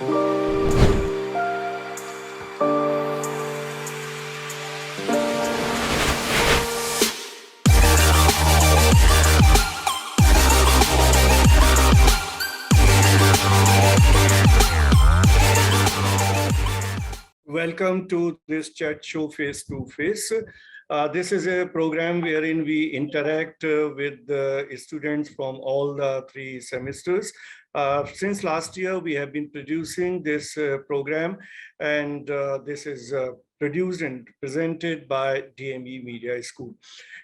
Welcome to this chat show Face to Face. This is a program wherein we interact with the students from all the 3 semesters. Since last year, we have been producing this program, and this is produced and presented by DME Media School.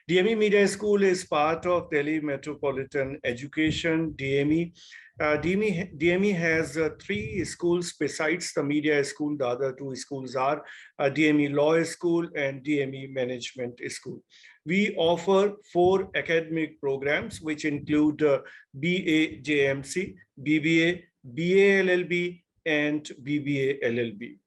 DME Media School is part of Delhi Metropolitan Education, DME. DME has 3 schools besides the media school. The other 2 schools are DME Law School and DME Management School. We offer 4 academic programs, which include BA JMC, BBA, BA LLB, and BBA LLB.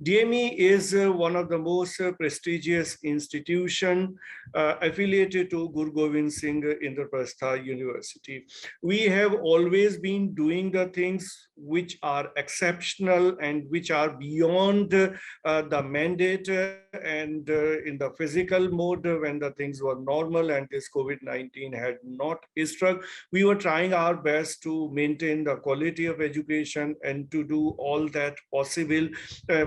DME is one of the most prestigious institution affiliated to Guru Gobind Singh Indraprastha University. We have always been doing the things which are exceptional and which are beyond the mandate and in the physical mode when the things were normal and this COVID-19 had not struck. We were trying our best to maintain the quality of education and to do all that possible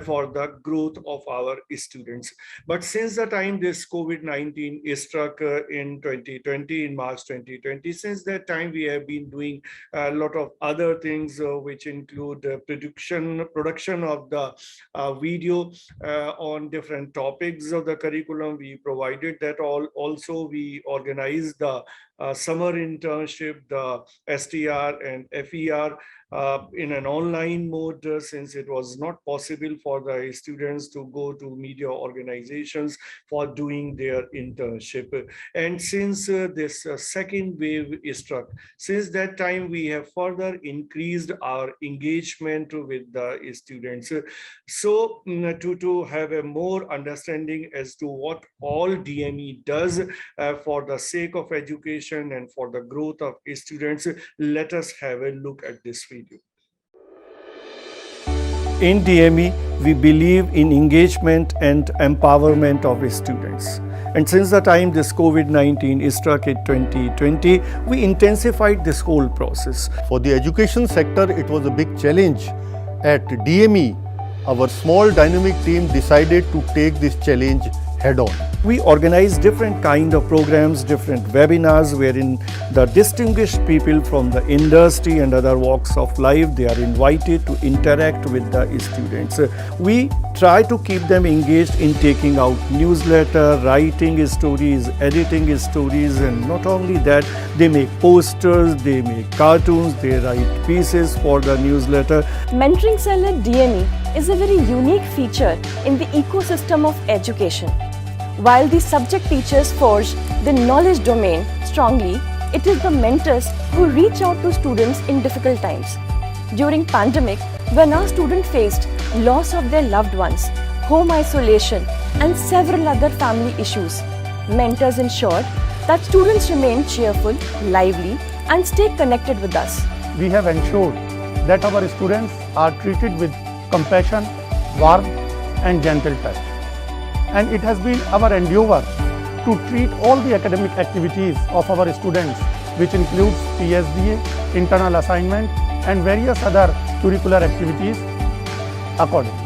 for the growth of our students. But since the time this COVID-19 struck in 2020, in March 2020, since that time we have been doing a lot of other things which include production of the video on different topics of the curriculum. We provided that also we organized the summer internship, the STR and FER in an online mode since it was not possible for the students to go to media organizations for doing their internship. And since this second wave struck, since that time we have further increased our engagement with the students. So to have a more understanding as to what all DME does for the sake of education and for the growth of students, let us have a look at this video. In DME, we believe in engagement and empowerment of students. And since the time this COVID-19 struck in 2020, we intensified this whole process. For the education sector, it was a big challenge. At DME, our small dynamic team decided to take this challenge head-on. We organize different kind of programs, different webinars wherein the distinguished people from the industry and other walks of life, they are invited to interact with the students. We try to keep them engaged in taking out newsletter, writing stories, editing stories, and not only that, they make posters, they make cartoons, they write pieces for the newsletter. Mentoring Cell at DME is a very unique feature in the ecosystem of education. While the subject teachers forge the knowledge domain strongly, it is the mentors who reach out to students in difficult times. During pandemic, when our students faced loss of their loved ones, home isolation, and several other family issues, mentors ensured that students remain cheerful, lively, and stay connected with us. We have ensured that our students are treated with compassion, warmth, and gentle touch. And it has been our endeavor to treat all the academic activities of our students, which includes PSDA, internal assignment, and various other curricular activities accordingly.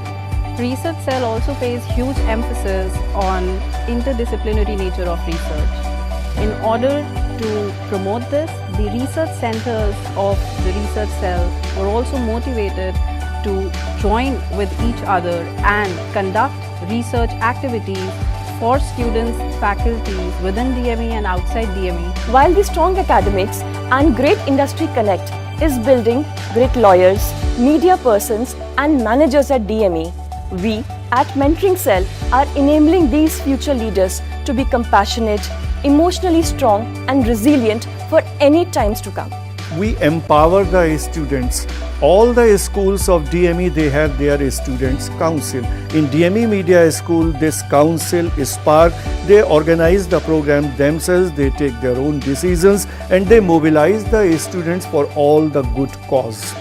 Research Cell also pays huge emphasis on interdisciplinary nature of research. In order to promote this, the research centers of the Research Cell were also motivated to join with each other and conduct research activities for students, faculties within DME and outside DME. While the strong academics and great industry connect is building great lawyers, media persons, and managers at DME, we at Mentoring Cell are enabling these future leaders to be compassionate, emotionally strong, and resilient for any times to come. We empower the students. All the schools of DME, they have their students' council. In DME Media School, this council is spark. They organize the program themselves, they take their own decisions, and they mobilize the students for all the good cause.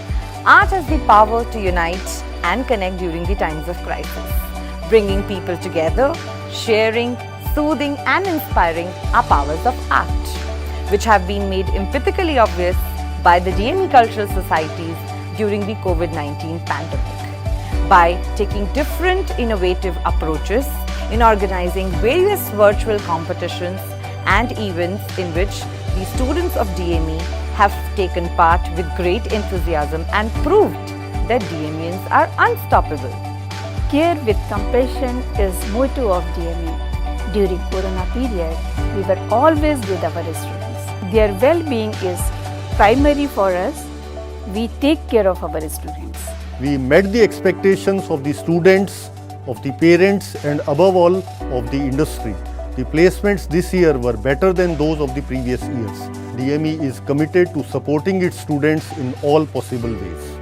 Art has the power to unite and connect during the times of crisis. Bringing people together, sharing, soothing and inspiring are powers of art, which have been made empathically obvious by the DME cultural societies during the COVID-19 pandemic. By taking different innovative approaches in organizing various virtual competitions and events in which the students of DME have taken part with great enthusiasm and proved that DMEians are unstoppable. Care with compassion is motto of DME. During Corona period, we were always with our students. Their well-being is primary for us. We take care of our students. We met the expectations of the students, of the parents and above all of the industry. The placements this year were better than those of the previous years. DME is committed to supporting its students in all possible ways.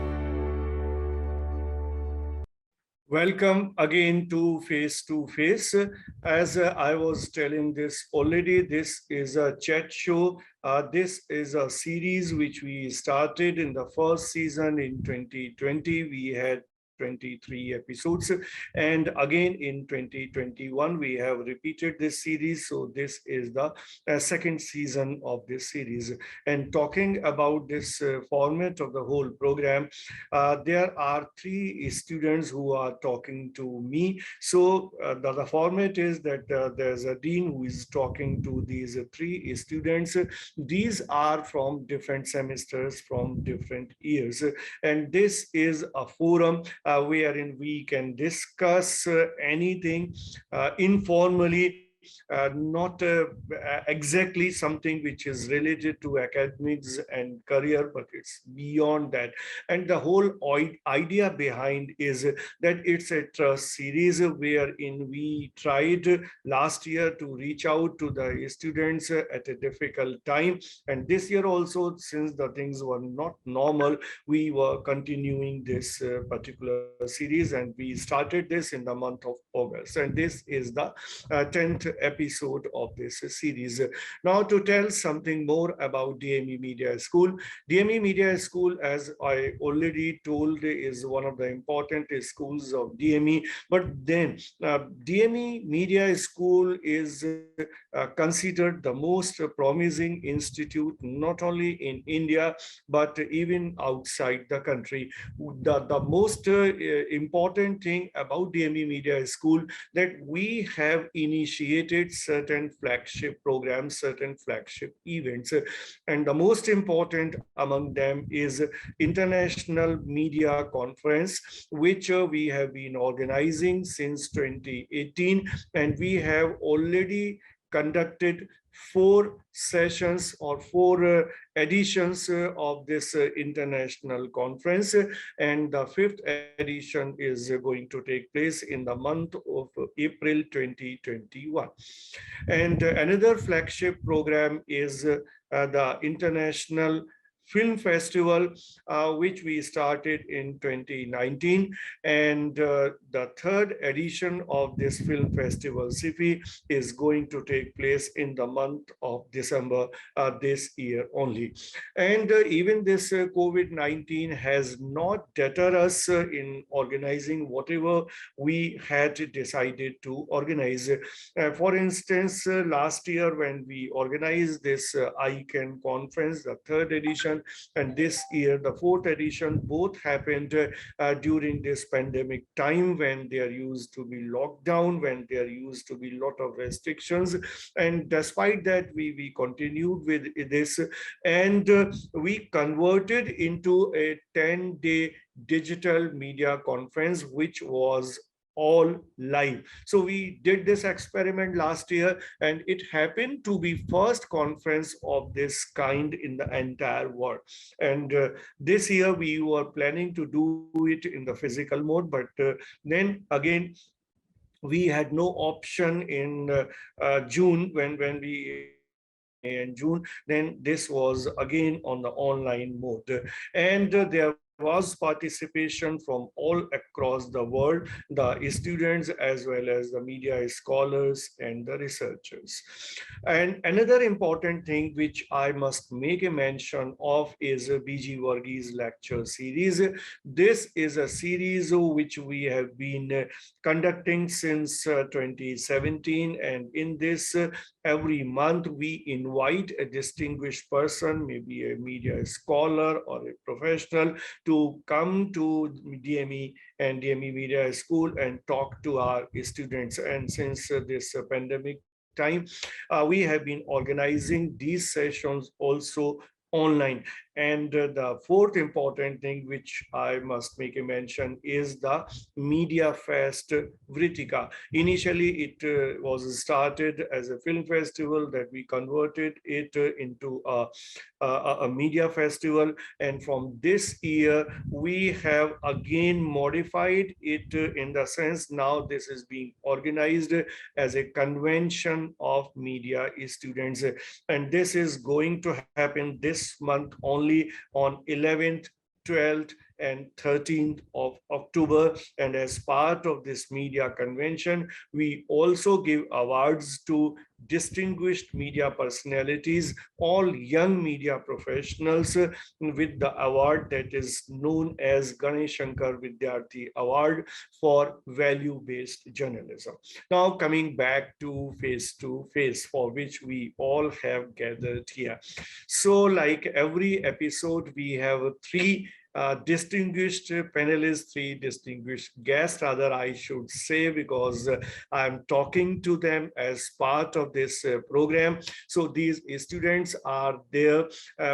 Welcome again to Face to Face. As I was telling this already, this is a chat show. This is a series which we started in the first season in 2020. We had 23 episodes, and again in 2021 we have repeated this series. So this is the second season of this series. And talking about this format of the whole program, there are three students who are talking to me. So the format is that there's a dean who is talking to these three students. These are from different semesters, from different years, and this is a forum wherein we can discuss anything informally, not exactly something which is related to academics and career, but it's beyond that. And the whole idea behind is that it's a trust series wherein we tried last year to reach out to the students at a difficult time. And this year also, since the things were not normal, we were continuing this particular series, and we started this in the month of August. And this is the 10th episode of this series. Now, to tell something more about DME Media School. DME Media School, as I already told, is one of the important schools of DME. But then DME Media School is considered the most promising institute, not only in India, but even outside the country. The most important thing about DME Media School that we have initiated certain flagship programs, certain flagship events, and the most important among them is International Media Conference, which we have been organizing since 2018, and we have already conducted 4 sessions or 4 editions of this international conference, and the 5th edition is going to take place in the month of April 2021. And another flagship program is the International Film Festival, which we started in 2019, and the 3rd edition of this film festival, SIFI, is going to take place in the month of December this year only. And even this COVID-19 has not deterred us in organizing whatever we had decided to organize. For instance, last year when we organized this ICANN conference, the 3rd edition, and this year the 4th edition, both happened during this pandemic time, when there used to be lockdown, when there used to be a lot of restrictions. And despite that, we continued with this, and we converted into a 10-day digital media conference, which was all live. So we did this experiment last year, and it happened to be first conference of this kind in the entire world. And this year we were planning to do it in the physical mode, but then again we had no option in June when we in June. Then this was again on the online mode, and there was participation from all across the world, the students as well as the media scholars and the researchers. And another important thing which I must make a mention of is BG Varghese lecture series. This is a series which we have been conducting since 2017, and in this every month we invite a distinguished person, maybe a media scholar or a professional, to come to DME and DME Media School and talk to our students. And since this pandemic time, we have been organizing these sessions also online. And the fourth important thing which I must make a mention is the Media Fest Vritika. Initially, it was started as a film festival, that we converted it into a media festival. And from this year, we have again modified it in the sense now this is being organized as a convention of media students. And this is going to happen this month only on 11th, 12th, and 13th of October. And as part of this media convention, we also give awards to distinguished media personalities, all young media professionals, with the award that is known as Ganesh Shankar Vidyarthi Award for value-based journalism. Now coming back to face-to-face, for which we all have gathered here. So like every episode, we have three distinguished panelists, three distinguished guests, rather I should say, because I'm talking to them as part of this program. So these students are there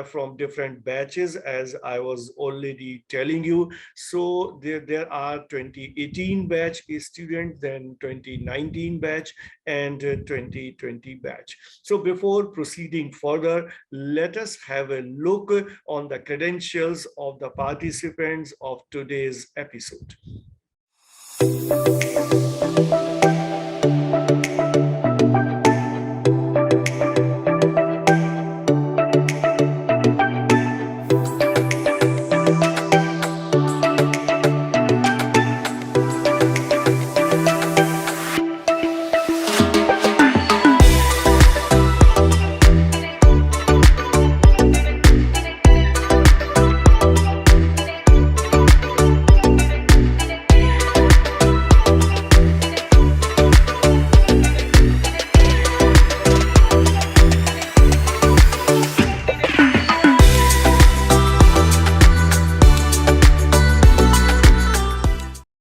from different batches, as I was already telling you. So there are 2018 batch students, then 2019 batch, and 2020 batch. So before proceeding further, let us have a look on the credentials of the participants of today's episode.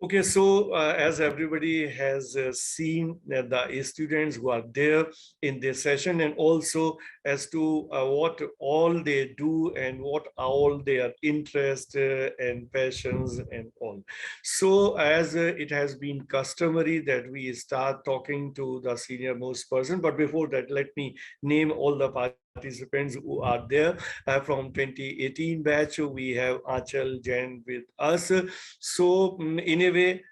Okay, so as everybody has seen the students who are there in this session, and also as to what all they do and what all their interests and passions and all. So as it has been customary that we start talking to the senior most person, but before that, let me name all the participants who are there. From 2018 batch, we have Achal Jain with us. So in a way,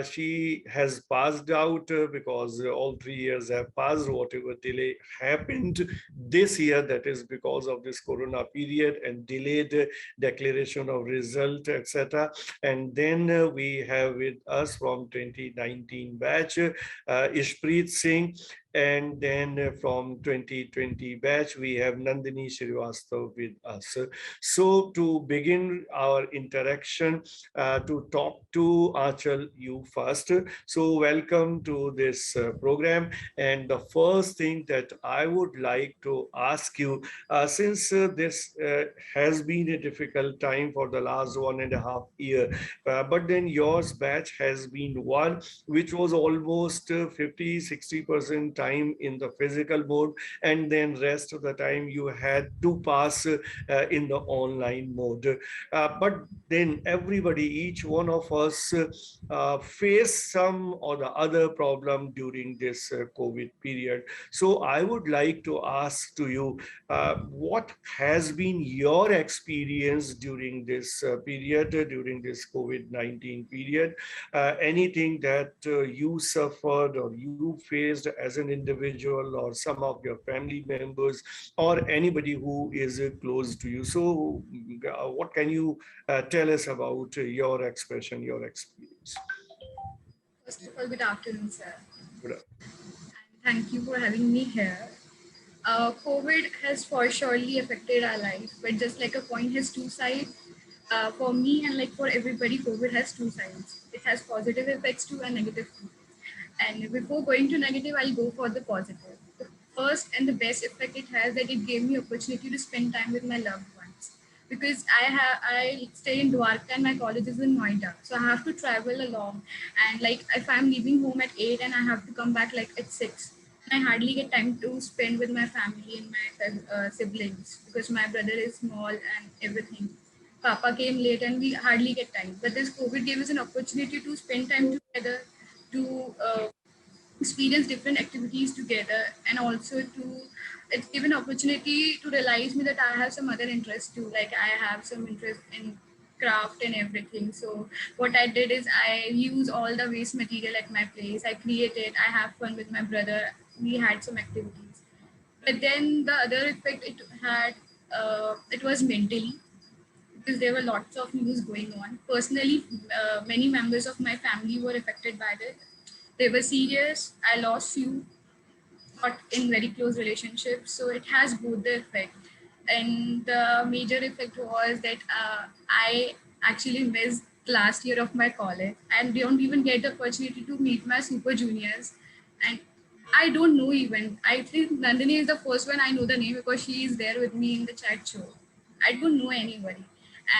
she has passed out because all 3 years have passed. Whatever delay happened this year, that is because of this corona period and delayed declaration of result, etc. And then we have with us from 2019 batch, Ishpreet Singh. And then from 2020 batch, we have Nandini Srivastav with us. So to begin our interaction, to talk to Achal, you first. So welcome to this program. And the first thing that I would like to ask you, since this has been a difficult time for the last 1.5 years, but then yours batch has been one which was almost 50-60% time in the physical mode, and then rest of the time you had to pass in the online mode. But then everybody, each one of us face some or the other problem during this COVID period. So I would like to ask to you, what has been your experience during this period, during this COVID-19 period? Anything that you suffered or you faced as an individual or some of your family members or anybody who is close to you. So what can you tell us about your expression, your experience? First of all, good afternoon, sir. Good. And thank you for having me here. COVID has for surely affected our life, but just like a coin has two sides, for me and like for everybody, COVID has two sides. It has positive effects too and negative too. And before going to negative, I'll go for the positive. The first and the best effect it has that it gave me opportunity to spend time with my loved ones. Because I stay in Dwarka and my college is in Noida, so I have to travel along. And like if I'm leaving home at 8 and I have to come back like at 6, I hardly get time to spend with my family and my siblings because my brother is small and everything. Papa came late and we hardly get time. But this COVID gave us an opportunity to spend time together, to experience different activities together, and also to it's given opportunity to realize me that I have some other interests too. Like I have some interest in craft and everything. So what I did is I use all the waste material at my place. I created, I have fun with my brother. We had some activities. But then the other effect it had, it was mentally because there were lots of news going on. Personally, many members of my family were affected by it. They were serious. I lost few, not in very close relationships. So it has both the effect. And the major effect was that I actually missed last year of my college and don't even get the opportunity to meet my super juniors. And I don't know even. I think Nandini is the first one I know the name because she is there with me in the chat show. I don't know anybody.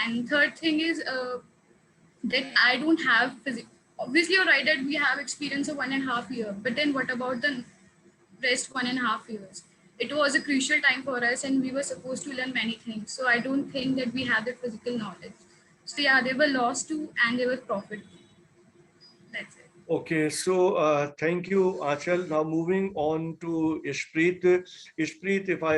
And third thing is that I don't have physics. Obviously, you're right that we have experience of 1.5 years, but then what about the rest 1.5 years? It was a crucial time for us and we were supposed to learn many things. So I don't think that we have the physical knowledge. So yeah, they were loss too and they were profit too. That's it. Okay, so thank you, Achal. Now moving on to Ishpreet. Ishpreet, if I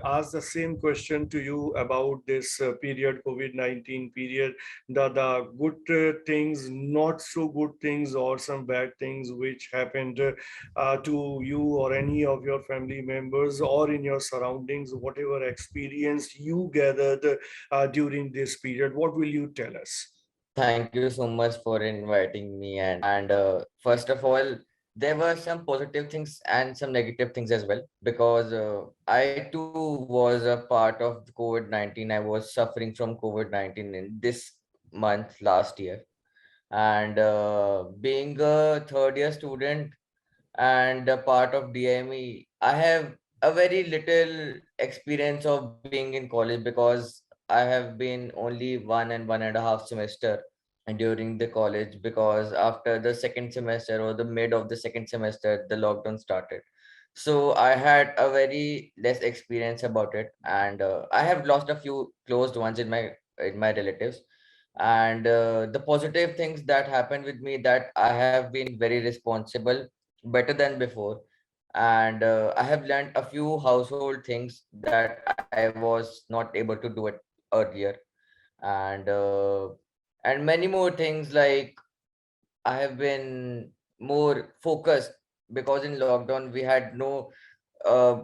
ask the same question to you about this period, COVID-19 period, the good things, not so good things, or some bad things which happened to you or any of your family members or in your surroundings, whatever experience you gathered during this period, what will you tell us? Thank you so much for inviting me. And first of all, there were some positive things and some negative things as well, because I too was a part of COVID-19. I was suffering from COVID-19 in this month last year. And being a third year student and a part of DME, I have a very little experience of being in college because I have been only 1.5 semester during the college, because after the second semester or the mid of the second semester, the lockdown started. So I had a very less experience about it, and I have lost a few closed ones in my relatives. And the positive things that happened with me, that I have been very responsible, better than before, and I have learned a few household things that I was not able to do it earlier. And and many more things, like I have been more focused, because in lockdown we had no uh,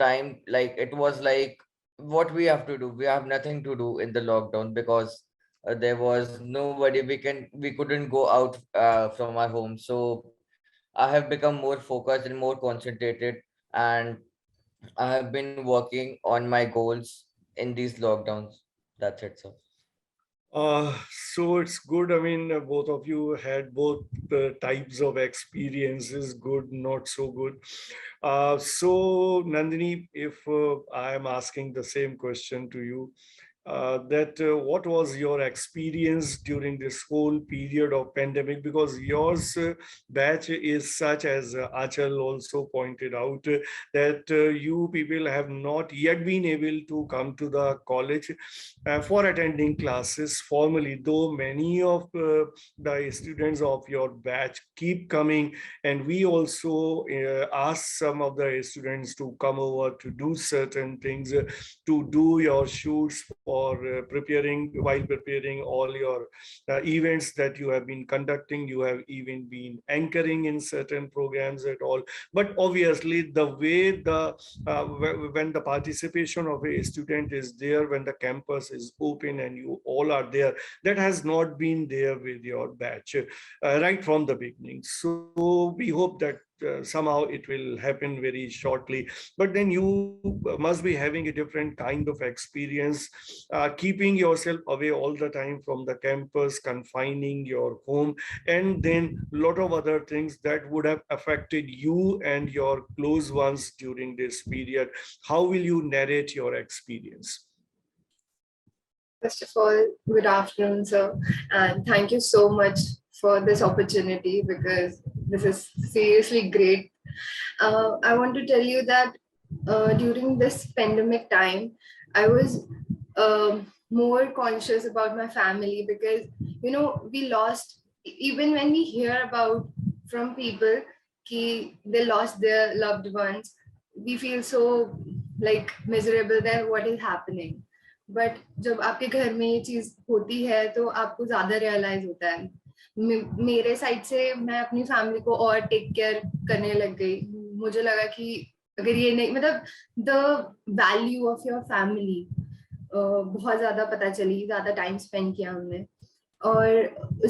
time. Like it was like, what we have to do, we have nothing to do in the lockdown, because there was nobody, we couldn't go out from our home. So I have become more focused and more concentrated, and I have been working on my goals in these lockdowns. That's it, sir. So it's good. I mean, both of you had both types of experiences, good, not so good. So Nandini, if I am asking the same question to you, that what was your experience during this whole period of pandemic? Because yours batch is such, as Achal also pointed out, that you people have not yet been able to come to the college for attending classes formally, though many of the students of your batch keep coming, and we also ask some of the students to come over to do certain things, to do your shoots for for while preparing all your events that you have been conducting. You have even been anchoring in certain programs at all. But obviously, the way when the participation of a student is there, when the campus is open and you all are there, that has not been there with your batch right from the beginning. So we hope that somehow it will happen very shortly. But then you must be having a different kind of experience, keeping yourself away all the time from the campus, confining your home, and then a lot of other things that would have affected you and your close ones during this period. How will you narrate your experience? First of all, good afternoon, sir, and thank you so much for this opportunity, because this is seriously great. I want to tell you that during this pandemic time, I was more conscious about my family, because we lost, even when we hear about from people ki they lost their loved ones, we feel so like miserable that what is happening. But जब आपके घर में ये चीज होती है तो आपको ज्यादा रियलाइज होता है. मेरे साइड से मैं अपनी फैमिली को और टेक केयर करने लग गई. मुझे लगा कि अगर ये नहीं, मतलब the value of your family बहुत ज्यादा पता चली, ज्यादा टाइम स्पेंड किया हमने. और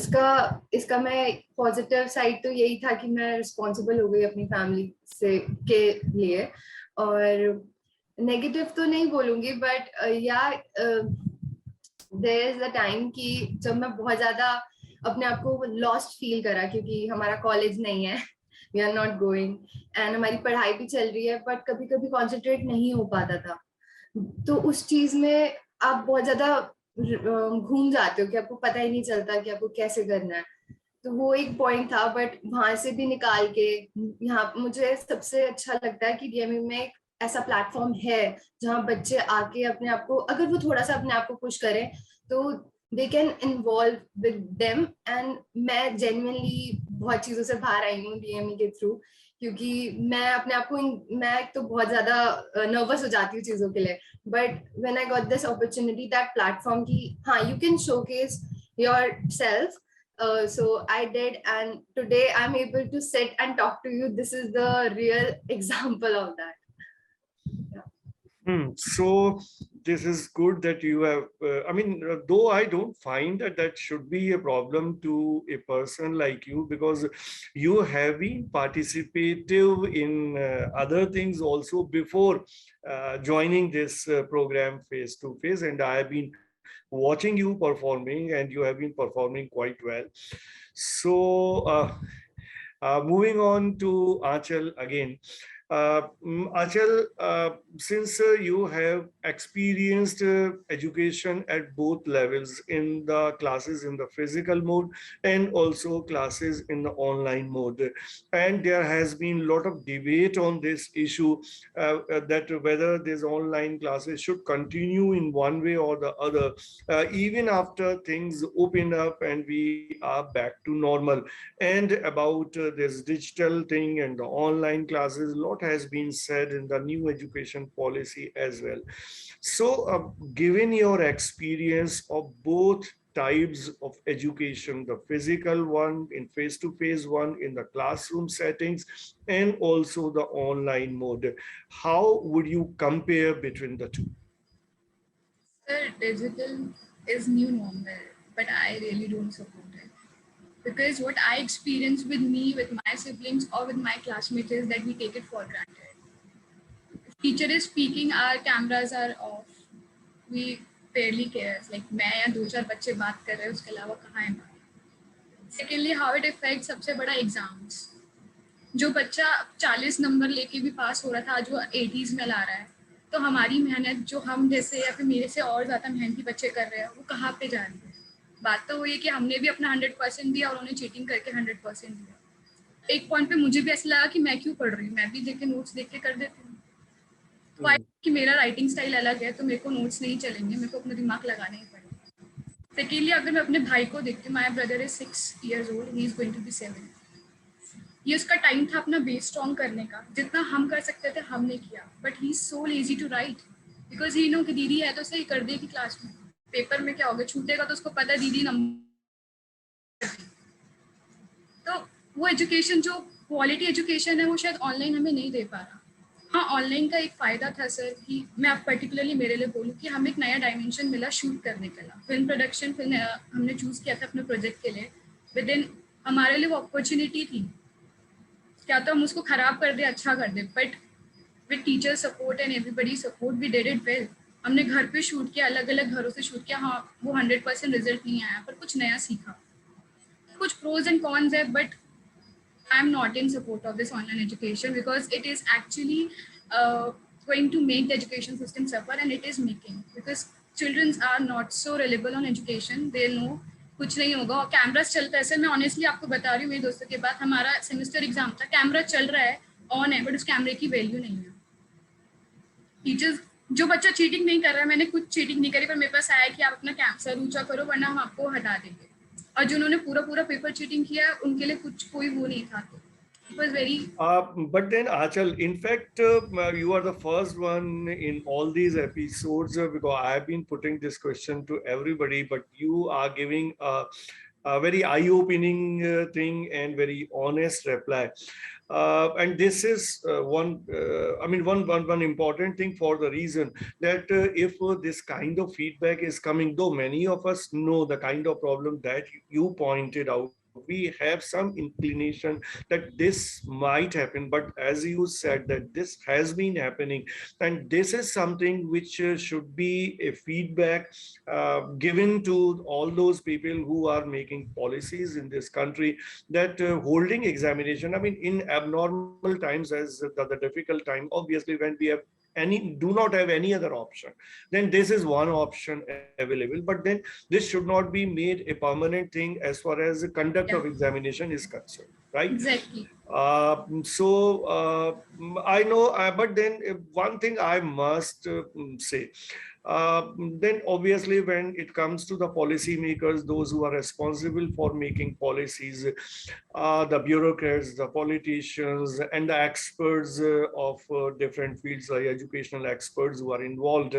इसका मैं पॉजिटिव साइड तो यही था कि मैं रिस्पॉन्सिबल हो गई अपनी फैमिली से के लिए. और नेगेटिव तो नहीं बोलूंगी, but there is a time कि जब मैं बहुत ज्यादा अपने आप को लॉस्ट फील करा, क्योंकि हमारा कॉलेज नहीं है, we are not going, and हमारी पढ़ाई भी चल रही है, बट कभी कभी कॉन्सेंट्रेट नहीं हो पाता था. तो उस चीज में आप बहुत ज्यादा घूम जाते हो कि आपको पता ही नहीं चलता कि आपको कैसे करना है. तो वो एक पॉइंट था, बट वहां से भी निकाल के यहाँ मुझे सबसे अच्छा लगता है कि डीएमयू में एक ऐसा प्लेटफॉर्म है जहाँ बच्चे आके अपने आप को, अगर वो थोड़ा सा अपने आप को पुश करें तो they can involve with them. And मैं जेन्युइनली बहुत चीजों से बाहर आई हूँ डीएमई के थ्रू, क्योंकि मैं अपने आप को, मैं तो बहुत ज्यादा नर्वस हो जाती हूँ चीजों के लिए. But when I got this opportunity, that platform की हाँ you can showcase your self. So I did, and today I'm able to sit and talk to you. This is the real example of that. So this is good that you have, I mean, though I don't find that should be a problem to a person like you, because you have been participative in other things also before joining this program face to face, and I have been watching you performing, and you have been performing quite well. So moving on to Aanchal again. Aanchal, since you have experienced education at both levels, in the classes in the physical mode and also classes in the online mode, and there has been a lot of debate on this issue, that whether these online classes should continue in one way or the other, even after things open up and we are back to normal. And about this digital thing and the online classes, a lot has been said in the new education policy as well. So given your experience of both types of education, the physical one in face-to-face one in the classroom settings, and also the online mode, how would you compare between the two? Sir, digital is new normal, but I really don't support it. Because what I experience with me, with my siblings or with my classmates is that we take it for granted. If teacher is speaking, our cameras are off. We barely care. Like मैं या 2-4 बच्चे बात कर रहे हैं, उसके अलावा कहाँ है बात. Secondly, how it affects सबसे बड़ा exams. जो बच्चा 40 नंबर लेके भी पास हो रहा था, आज वो 80s में ला रहा है. तो हमारी मेहनत जो हम जैसे या फिर मेरे से और ज़्यादा मेहनती बच्चे कर रहे हैं, वो कहाँ पे जा रही है. बात तो वही है कि हमने भी अपना 100% दिया और उन्हें चीटिंग करके 100% दिया. एक पॉइंट पे मुझे भी ऐसा लगा कि मैं क्यों पढ़ रही हूँ, मैं भी देख के नोट्स देख के कर देती हूँ. कि मेरा राइटिंग स्टाइल अलग है, तो मेरे को नोट्स नहीं चलेंगे, मेरे को अपना दिमाग लगाना ही पड़ेगा. सेकेंडली, अगर मैं अपने भाई को देखती हूँ, my brother is 6 years old, he is going to be 7. ये उसका टाइम था अपना बेस स्ट्रॉन्ग करने का, जितना हम कर सकते थे हमने किया, but he is so lazy to write. Because he know कि दीदी है तो सही कर देगी क्लास में, पेपर में क्या होगा, छूटेगा तो उसको पता है दीदी नंबर। तो वो एजुकेशन जो क्वालिटी एजुकेशन है वो शायद ऑनलाइन हमें नहीं दे पा रहा। हाँ, ऑनलाइन का एक फ़ायदा था सर कि मैं आप पर्टिकुलरली मेरे लिए बोलूँ कि हमें एक नया डायमेंशन मिला शूट करने के लिए। फिल्म प्रोडक्शन हमने चूज़ किया था अपने प्रोजेक्ट के लिए, विद इन हमारे लिए वो अपॉर्चुनिटी थी। क्या तो हम उसको ख़राब कर दे, अच्छा कर दे, but with teacher support and everybody support we did it well. हमने घर पे शूट किया, अलग अलग घरों से शूट किया। हाँ, वो 100% रिजल्ट नहीं आया, पर कुछ नया सीखा। कुछ प्रोज एंड कॉन्स है, but I'm not in support of this online education because it is actually going to make the education system suffer, and it is making, because children are not so reliable on education. They know कुछ नहीं होगा। Cameras चलता है sir, मैं honestly आपको बता रही हूँ, मेरे दोस्तों के बाद हमारा सेमेस्टर एग्जाम था, कैमरा चल रहा है, ऑन है, बट उस कैमरे की वैल्यू नहीं है। टीचर्स, जो बच्चा चीटिंग नहीं कर रहा है, मैंने कुछ चीटिंग नहीं करी, पर मेरे पास आया कि आप अपना कैमरा ऊंचा करो वरना हम आपको हटा देंगे। और जिन्होंने पूरा पेपर चीटिंग किया उनके लिए कुछ कोई वो नहीं था। It was very but then Achal, in fact, you are the first one in all these episodes because I have been putting this question to everybody, but you are giving a very eye-opening thing and very honest reply. And this is one important thing for the reason that if this kind of feedback is coming, though many of us know the kind of problem that you pointed out, we have some inclination that this might happen, but as you said that this has been happening, and this is something which should be a feedback given to all those people who are making policies in this country, that holding examination, I mean, in abnormal times, as the difficult time, obviously when we have do not have any other option, then this is one option available, but then this should not be made a permanent thing as far as the conduct of examination is concerned, right? Exactly. I know, but then one thing I must say, then obviously when it comes to the policy makers, those who are responsible for making policies, the bureaucrats, the politicians, and the experts of different fields, like educational experts who are involved,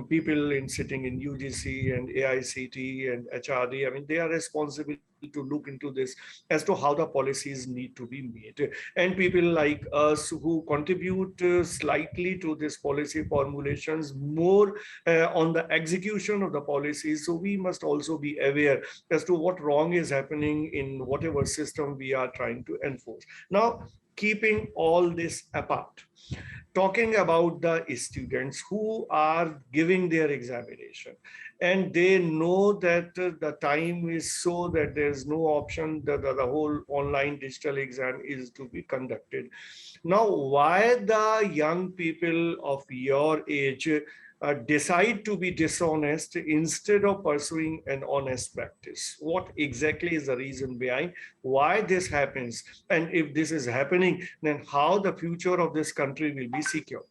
people sitting in UGC and AICT and HRD, I mean, they are responsible to look into this as to how the policies need to be made. And people like us who contribute slightly to this policy formulations, more on the execution of the policies. So we must also be aware as to what wrong is happening in whatever system we are trying to enforce. Now, keeping all this apart, talking about the students who are giving their examination, and they know that the time is so that there's no option, that the whole online digital exam is to be conducted. Now, why the young people of your age decide to be dishonest instead of pursuing an honest practice? What exactly is the reason behind why this happens? And if this is happening, then how the future of this country will be secure?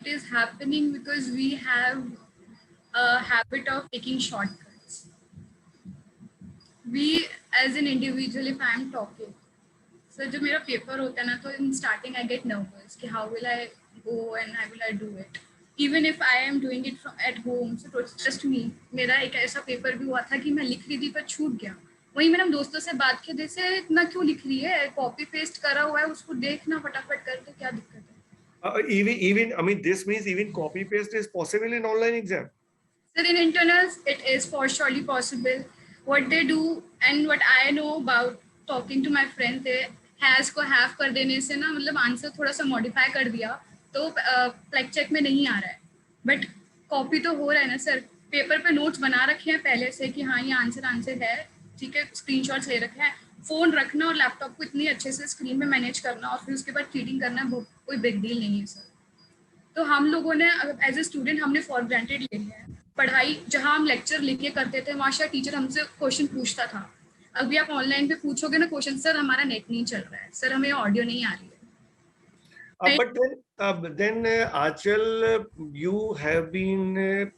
It is happening because we have a habit of taking shortcuts. We, as an individual, if I am talking, so जब मेरा paper होता है ना, तो in starting I get nervous कि how will I go and how will I do it. Even if I am doing it from at home, so trust me, मेरा एक ऐसा पेपर भी हुआ था कि मैं लिख रही थी पर छूट गया। वही मैंने दोस्तों से बात की, जैसे इतना क्यों लिख रही है, कॉपी पेस्ट करा हुआ है, उसको देखना फटाफट करके, क्या दिक्कत है? Even I mean, this means even copy paste is possible in online exam. Sir, in internals, it is for surely possible. What they do and what I know about talking to my friends, they has को have कर देने से ना, मतलब answer थोड़ा सा modify कर दिया तो लाइक चेक में नहीं आ रहा है, बट कॉपी तो हो रहा है ना सर। पेपर पे नोट्स बना रखे हैं पहले से कि हाँ ये आंसर है, ठीक है, स्क्रीनशॉट्स ले रखे हैं। फोन रखना और लैपटॉप को इतनी अच्छे से स्क्रीन में मैनेज करना और फिर उसके बाद चीटिंग करना कोई बिग डील नहीं है सर। तो हम लोगों ने एज ए स्टूडेंट हमने फॉर ग्रांटेड ले लिया है। पढ़ाई जहाँ हम लेक्चर लिखे करते थे वहाँ शायद टीचर हमसे क्वेश्चन पूछता था। अभी आप ऑनलाइन पे पूछोगे ना क्वेश्चन, सर हमारा नेट नहीं चल रहा है, सर हमें ऑडियो नहीं आ रही है। But then Then Achal, you have been,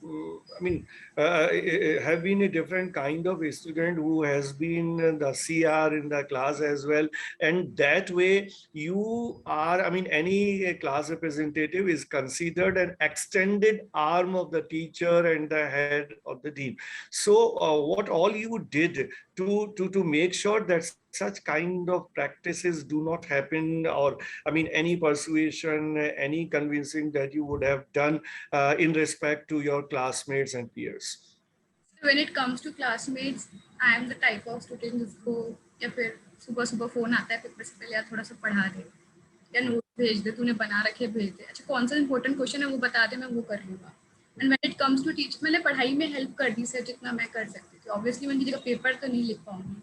have been a different kind of a student who has been the CR in the class as well. And that way you are, any class representative is considered an extended arm of the teacher and the head of the team. So what all you did to make sure that such kind of practices do not happen, or any persuasion, any convincing that you would have done in respect to your classmates and peers? When it comes to classmates, I am the type of student जिसको या फिर सुबह सुबह phone आता है paper से पहले यार थोड़ा सा पढ़ा दे या नोट भेज दे, तूने बना रखे भेज दे, अच्छा कौन सा इंपॉर्टेंट क्वेश्चन है वो बता दे, मैं वो कर लूँगा. And when it comes to teach, मैंने पढ़ाई में हेल्प कर दी सर जितना मैं कर सकती थी. ऑब्वियसली मैं किसी का पेपर तो नहीं लिख पाऊंगी.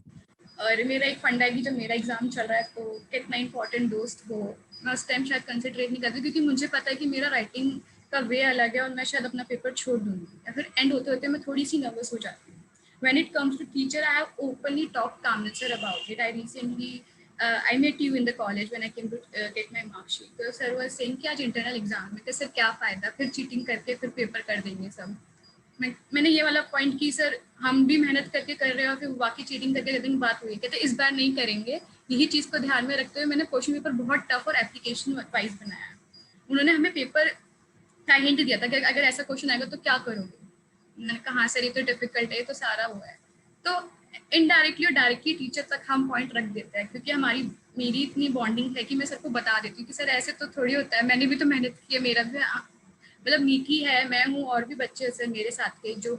और मेरा एक फंडा है कि जब मेरा एग्जाम चल रहा है तो कितना इंपॉर्टेंट दोस्त हो, मैं उस टाइम शायद कंसंट्रेट नहीं करती क्योंकि मुझे पता है कि मेरा राइटिंग का वे अलग है और मैं शायद अपना पेपर छोड़ दूंगी या फिर एंड होते होते मैं थोड़ी सी नर्वस हो जाती हूँ. When it comes to teacher, I have openly talked calmness about it. I recently I met you in the college when I came to get my mark sheet. तो sir was saying कि आज internal exam में, sir क्या फायदा, फिर cheating करके फिर paper कर देंगे सब. मैंने ये वाला पॉइंट की सर हम भी मेहनत करके कर रहे हैं और फिर बाकी चीटिंग करके कर देंगे, बात हुई. कहते इस बार नहीं करेंगे. यही चीज़ को ध्यान में रखते हुए मैंने क्वेश्चन पेपर बहुत टफ और एप्लीकेशन वाइज बनाया. उन्होंने हमें पेपर का हिंट दिया था कि अगर ऐसा क्वेश्चन आएगा तो क्या करोगे. मैंने कहा हाँ सर ये तो डिफिकल्ट है, तो सारा हुआ है. तो इनडायरेक्टली और डायरेक्टली टीचर तक हम पॉइंट रख देते हैं क्योंकि मेरी इतनी बॉन्डिंग है कि मैं सर को बता देती हूँ कि सर ऐसे तो थोड़ी होता है, मैंने भी तो मेहनत की है, मेरा भी मतलब मीठी है, मैं हूँ और भी बच्चे सर मेरे साथ के जो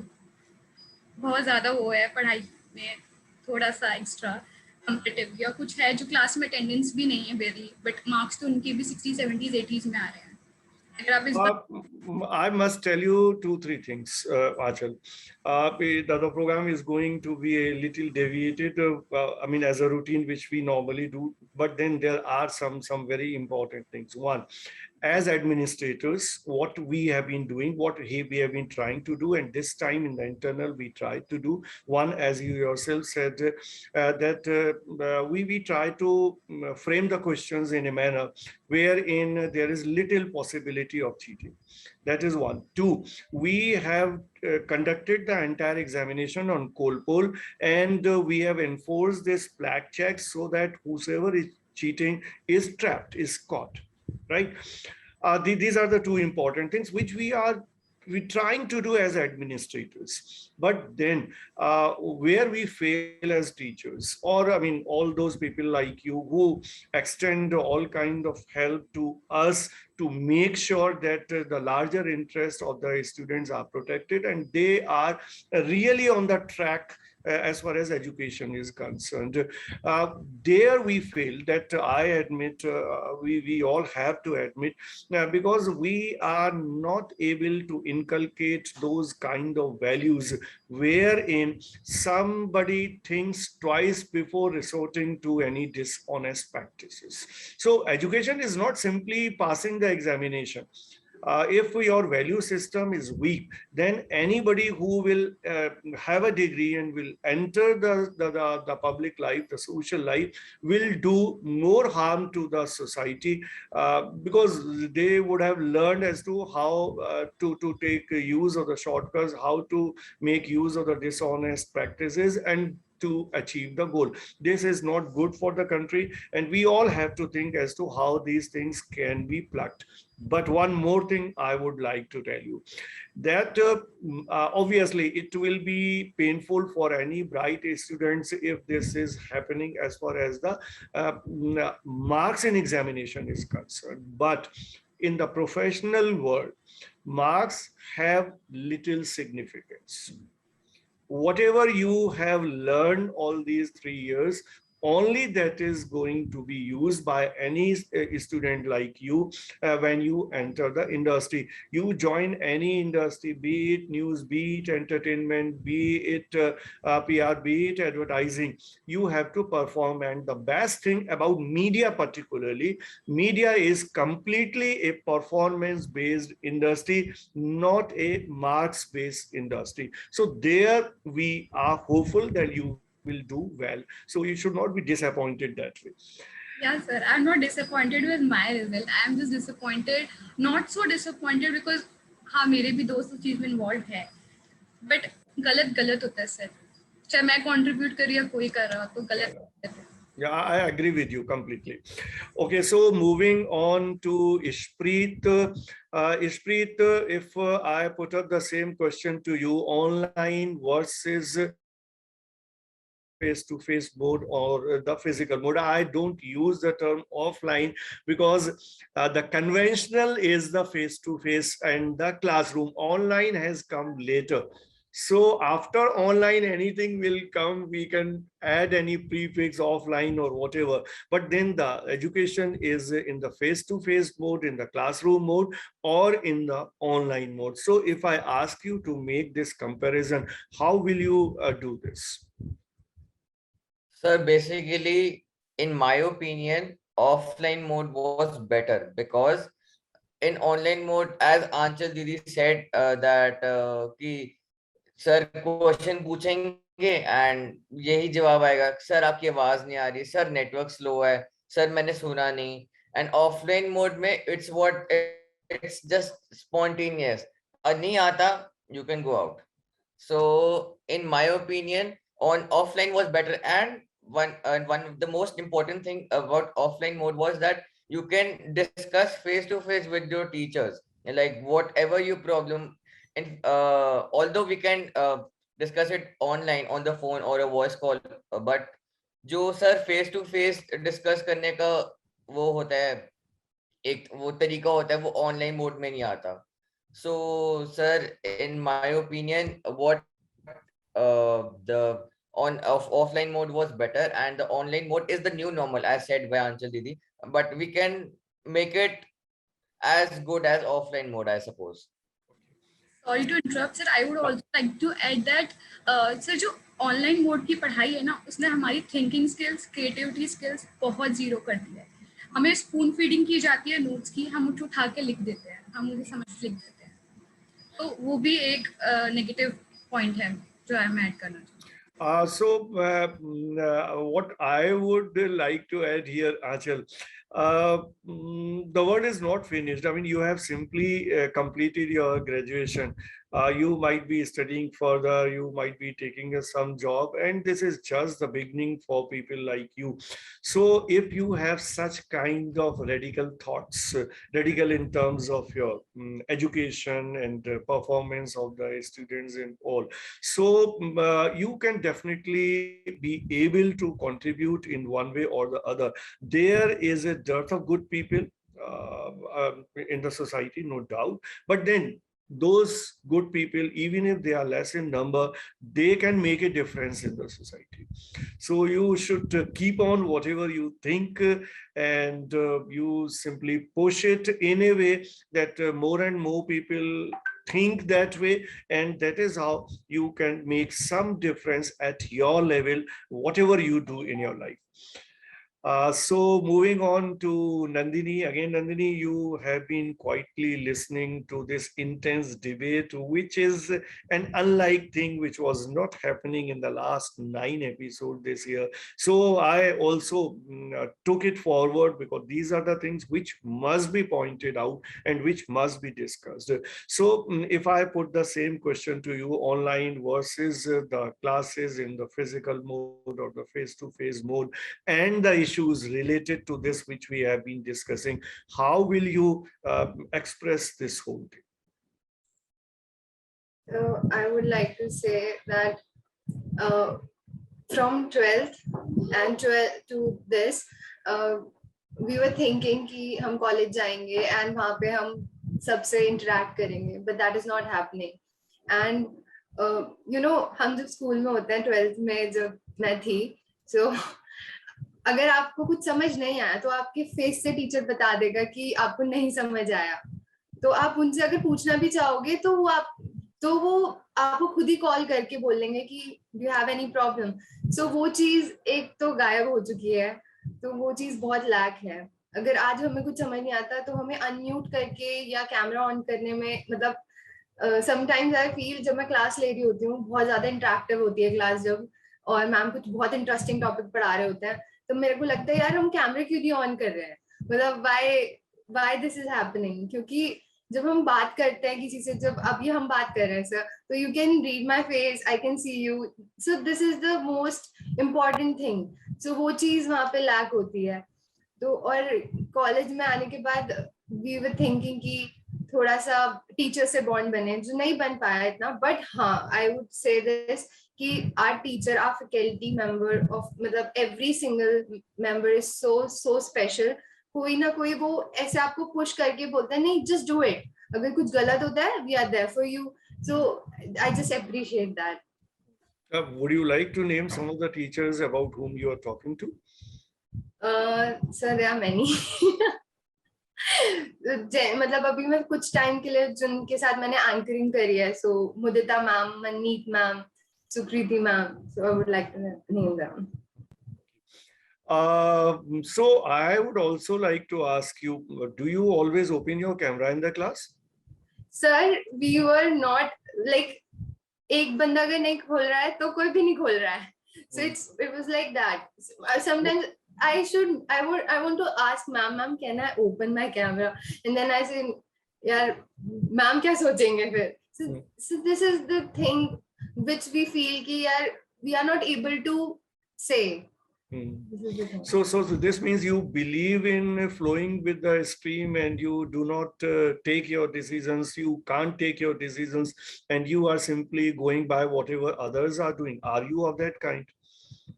बहुत ज़्यादा वो है पढ़ाई में थोड़ा सा एक्स्ट्रा कॉम्पिटिटिव, या कुछ है जो क्लास में अटेंडेंस भी नहीं है वेरी, बट मार्क्स तो उनके भी 60, 70, 80s में आ रहे हैं. I must tell you 2-3 things, Achal. The program is going to be a little deviated, as a routine which we normally do, but then there are some very important things. One, as administrators, what we have been doing, what we have been trying to do, and this time in the internal we tried to do. One, as you yourself said, that we try to frame the questions in a manner wherein there is little possibility of cheating. That is one. Two, we have conducted the entire examination on cold poll, and we have enforced this black check so that whosoever is cheating is trapped, is caught. Right? These are the two important things which we're trying to do as administrators. But then where we fail as teachers, or all those people like you who extend all kind of help to us to make sure that the larger interests of the students are protected and they are really on the track as far as education is concerned. There we fail, that I admit, we all have to admit, because we are not able to inculcate those kind of values wherein somebody thinks twice before resorting to any dishonest practices. So education is not simply passing the examination. If your value system is weak, then anybody who will have a degree and will enter the public life, the social life, will do more harm to the society because they would have learned as to how to take use of the shortcuts, how to make use of the dishonest practices and to achieve the goal. This is not good for the country, and we all have to think as to how these things can be plucked. But one more thing I would like to tell you, that obviously it will be painful for any bright students if this is happening as far as the marks in examination is concerned. But in the professional world, marks have little significance. Whatever you have learned all these 3 years, only that is going to be used by any student like you when you enter the industry. You join any industry, be it news, be it entertainment, be it PR, be it advertising, you have to perform. And the best thing about media particularly, media is completely a performance-based industry, not a marks-based industry. So there we are hopeful that you will do well. So you should not be disappointed that way. Yeah, sir. I'm not disappointed with my result. I'm just disappointed, not so disappointed because हाँ मेरे भी दोस्त उस चीज में involve है, but गलत गलत होता है सर. चाहे मैं कंट्रीब्यूट कर रही या कोई कर रहा तो गलत है. Yeah, I agree with you completely. Okay, so moving on to Ishpreet. Ishpreet, if I put up the same question to you, online versus face-to-face mode or the physical mode. I don't use the term offline because the conventional is the face-to-face and the classroom. Online has come later. So after online, anything will come, we can add any prefix offline or whatever, but then the education is in the face-to-face mode, in the classroom mode, or in the online mode. So if I ask you to make this comparison, how will you do this? Sir, basically, in my opinion, offline mode was better because in online mode, as Anchal Didi said, that कि sir question पूछेंगे and यही जवाब आएगा, sir आपकी आवाज नहीं आ रही, sir network slow है, सर मैंने सुना नहीं. एंड ऑफलाइन मोड में इट्स जस्ट स्पॉन्टेनियस, नहीं आता you can go out. So in my opinion on offline was better, and one of the most important thing about offline mode was that you can discuss face to face with your teachers, like whatever your problem. And although we can discuss it online on the phone or a voice call, but जो sir face to face discuss करने का वो होता है, एक वो तरीका होता है, वो online mode में नहीं आता. So sir, in my opinion, what the offline mode was better, and the online mode is the new normal, as said by Anchal Didi, but we can make it as good as offline mode, I suppose. Sorry to interrupt, sir. I would also like to add that, sir, जो online mode की पढ़ाई है ना, उसने हमारी thinking skills, creativity skills बहुत zero कर दी है. हमें स्पून फीडिंग की जाती है नोट्स की, हम उठा के लिख देते हैं, हम उन्हें समझ लिख देते हैं. तो वो भी एक नेगेटिव पॉइंट है जो मैं ऐड करना चाहूँ. What I would like to add here, Achal, the word is not finished. I mean, you have simply completed your graduation. You might be studying further, you might be taking some job, and this is just the beginning for people like you. So if you have such kind of radical thoughts, radical in terms of your education and performance of the students and all, so you can definitely be able to contribute in one way or the other. There is a dearth of good people in the society, no doubt, but then those good people, even if they are less in number, they can make a difference in the society. So you should keep on whatever you think, and you simply push it in a way that more and more people think that way, and that is how you can make some difference at your level, whatever you do in your life. So moving on to Nandini. Again, Nandini, you have been quietly listening to this intense debate, which is an unlike thing which was not happening in the last 9 episodes this year. So I also took it forward because these are the things which must be pointed out and which must be discussed. So if I put the same question to you, online versus the classes in the physical mode or the face-to-face mode, and the issues related to this which we have been discussing, how will you express this whole thing? So I would like to say that from 12th and to this, we were thinking कि हम college जाएंगे and वहाँ पे हम सबसे interact करेंगे, but that is not happening. And you know, हम जब school में होते हैं 12th में जब मैं थी, so अगर आपको कुछ समझ नहीं आया तो आपके फेस से टीचर बता देगा कि आपको नहीं समझ आया. तो आप उनसे अगर पूछना भी चाहोगे तो वो आपको खुद ही कॉल करके बोल देंगे कि यू हैव एनी प्रॉब्लम. सो वो चीज एक तो गायब हो चुकी है, तो वो चीज बहुत लैक है. अगर आज हमें कुछ समझ नहीं आता तो हमें अनम्यूट करके या कैमरा ऑन करने में, मतलब समटाइम्स आई फील जब मैं क्लास ले रही होती हूँ बहुत ज्यादा इंटरेक्टिव होती है क्लास जब, और मैम कुछ बहुत इंटरेस्टिंग टॉपिक पढ़ा रहे होते हैं, तो मेरे को लगता है यार हम कैमरे क्यों नहीं ऑन कर रहे हैं, मतलब व्हाई दिस इज हैपनिंग, क्योंकि जब हम बात करते हैं किसी से, जब अभी हम बात कर रहे हैं सर, तो you can read my face, I can see you, so this is the most important thing, so वो चीज वहां पे लैक होती है। तो और कॉलेज में आने के बाद वी वर थिंकिंग कि थोड़ा सा टीचर से बॉन्ड बने, जो नहीं बन पाया इतना, बट हाँ आई वुड से दिस कि our teacher, our faculty member of, मतलब every single member is so special. कोई ना कोई वो ऐसे आपको पुश करके बोलता है नहीं जस्ट डू इट, अगर कुछ गलत होता है we are there for you, so I just appreciate that. Would you like to name some of the teachers about whom you are talking to? Sir, there are many. मतलब अभी मैं कुछ time के लिए जिनके साथ मैंने एंकरिंग करी है, so Mudita ma'am, Manmeet ma'am, Sukriti ma'am, so I would like to name them. So I would also like to ask you, do you always open your camera in the class? Sir, we were not like, एक बंदा अगर नहीं खोल रहा है तो कोई भी नहीं खोल रहा है, so it was like that. Sometimes I want to ask ma'am, can I open my camera, and then I say यार मैम क्या सोचेंगे फिर, so this is the thing which we feel कि यार we are not able to say. So this means you believe in flowing with the stream and you do not take your decisions, you can't take your decisions, and you are simply going by whatever others are doing. Are you of that kind?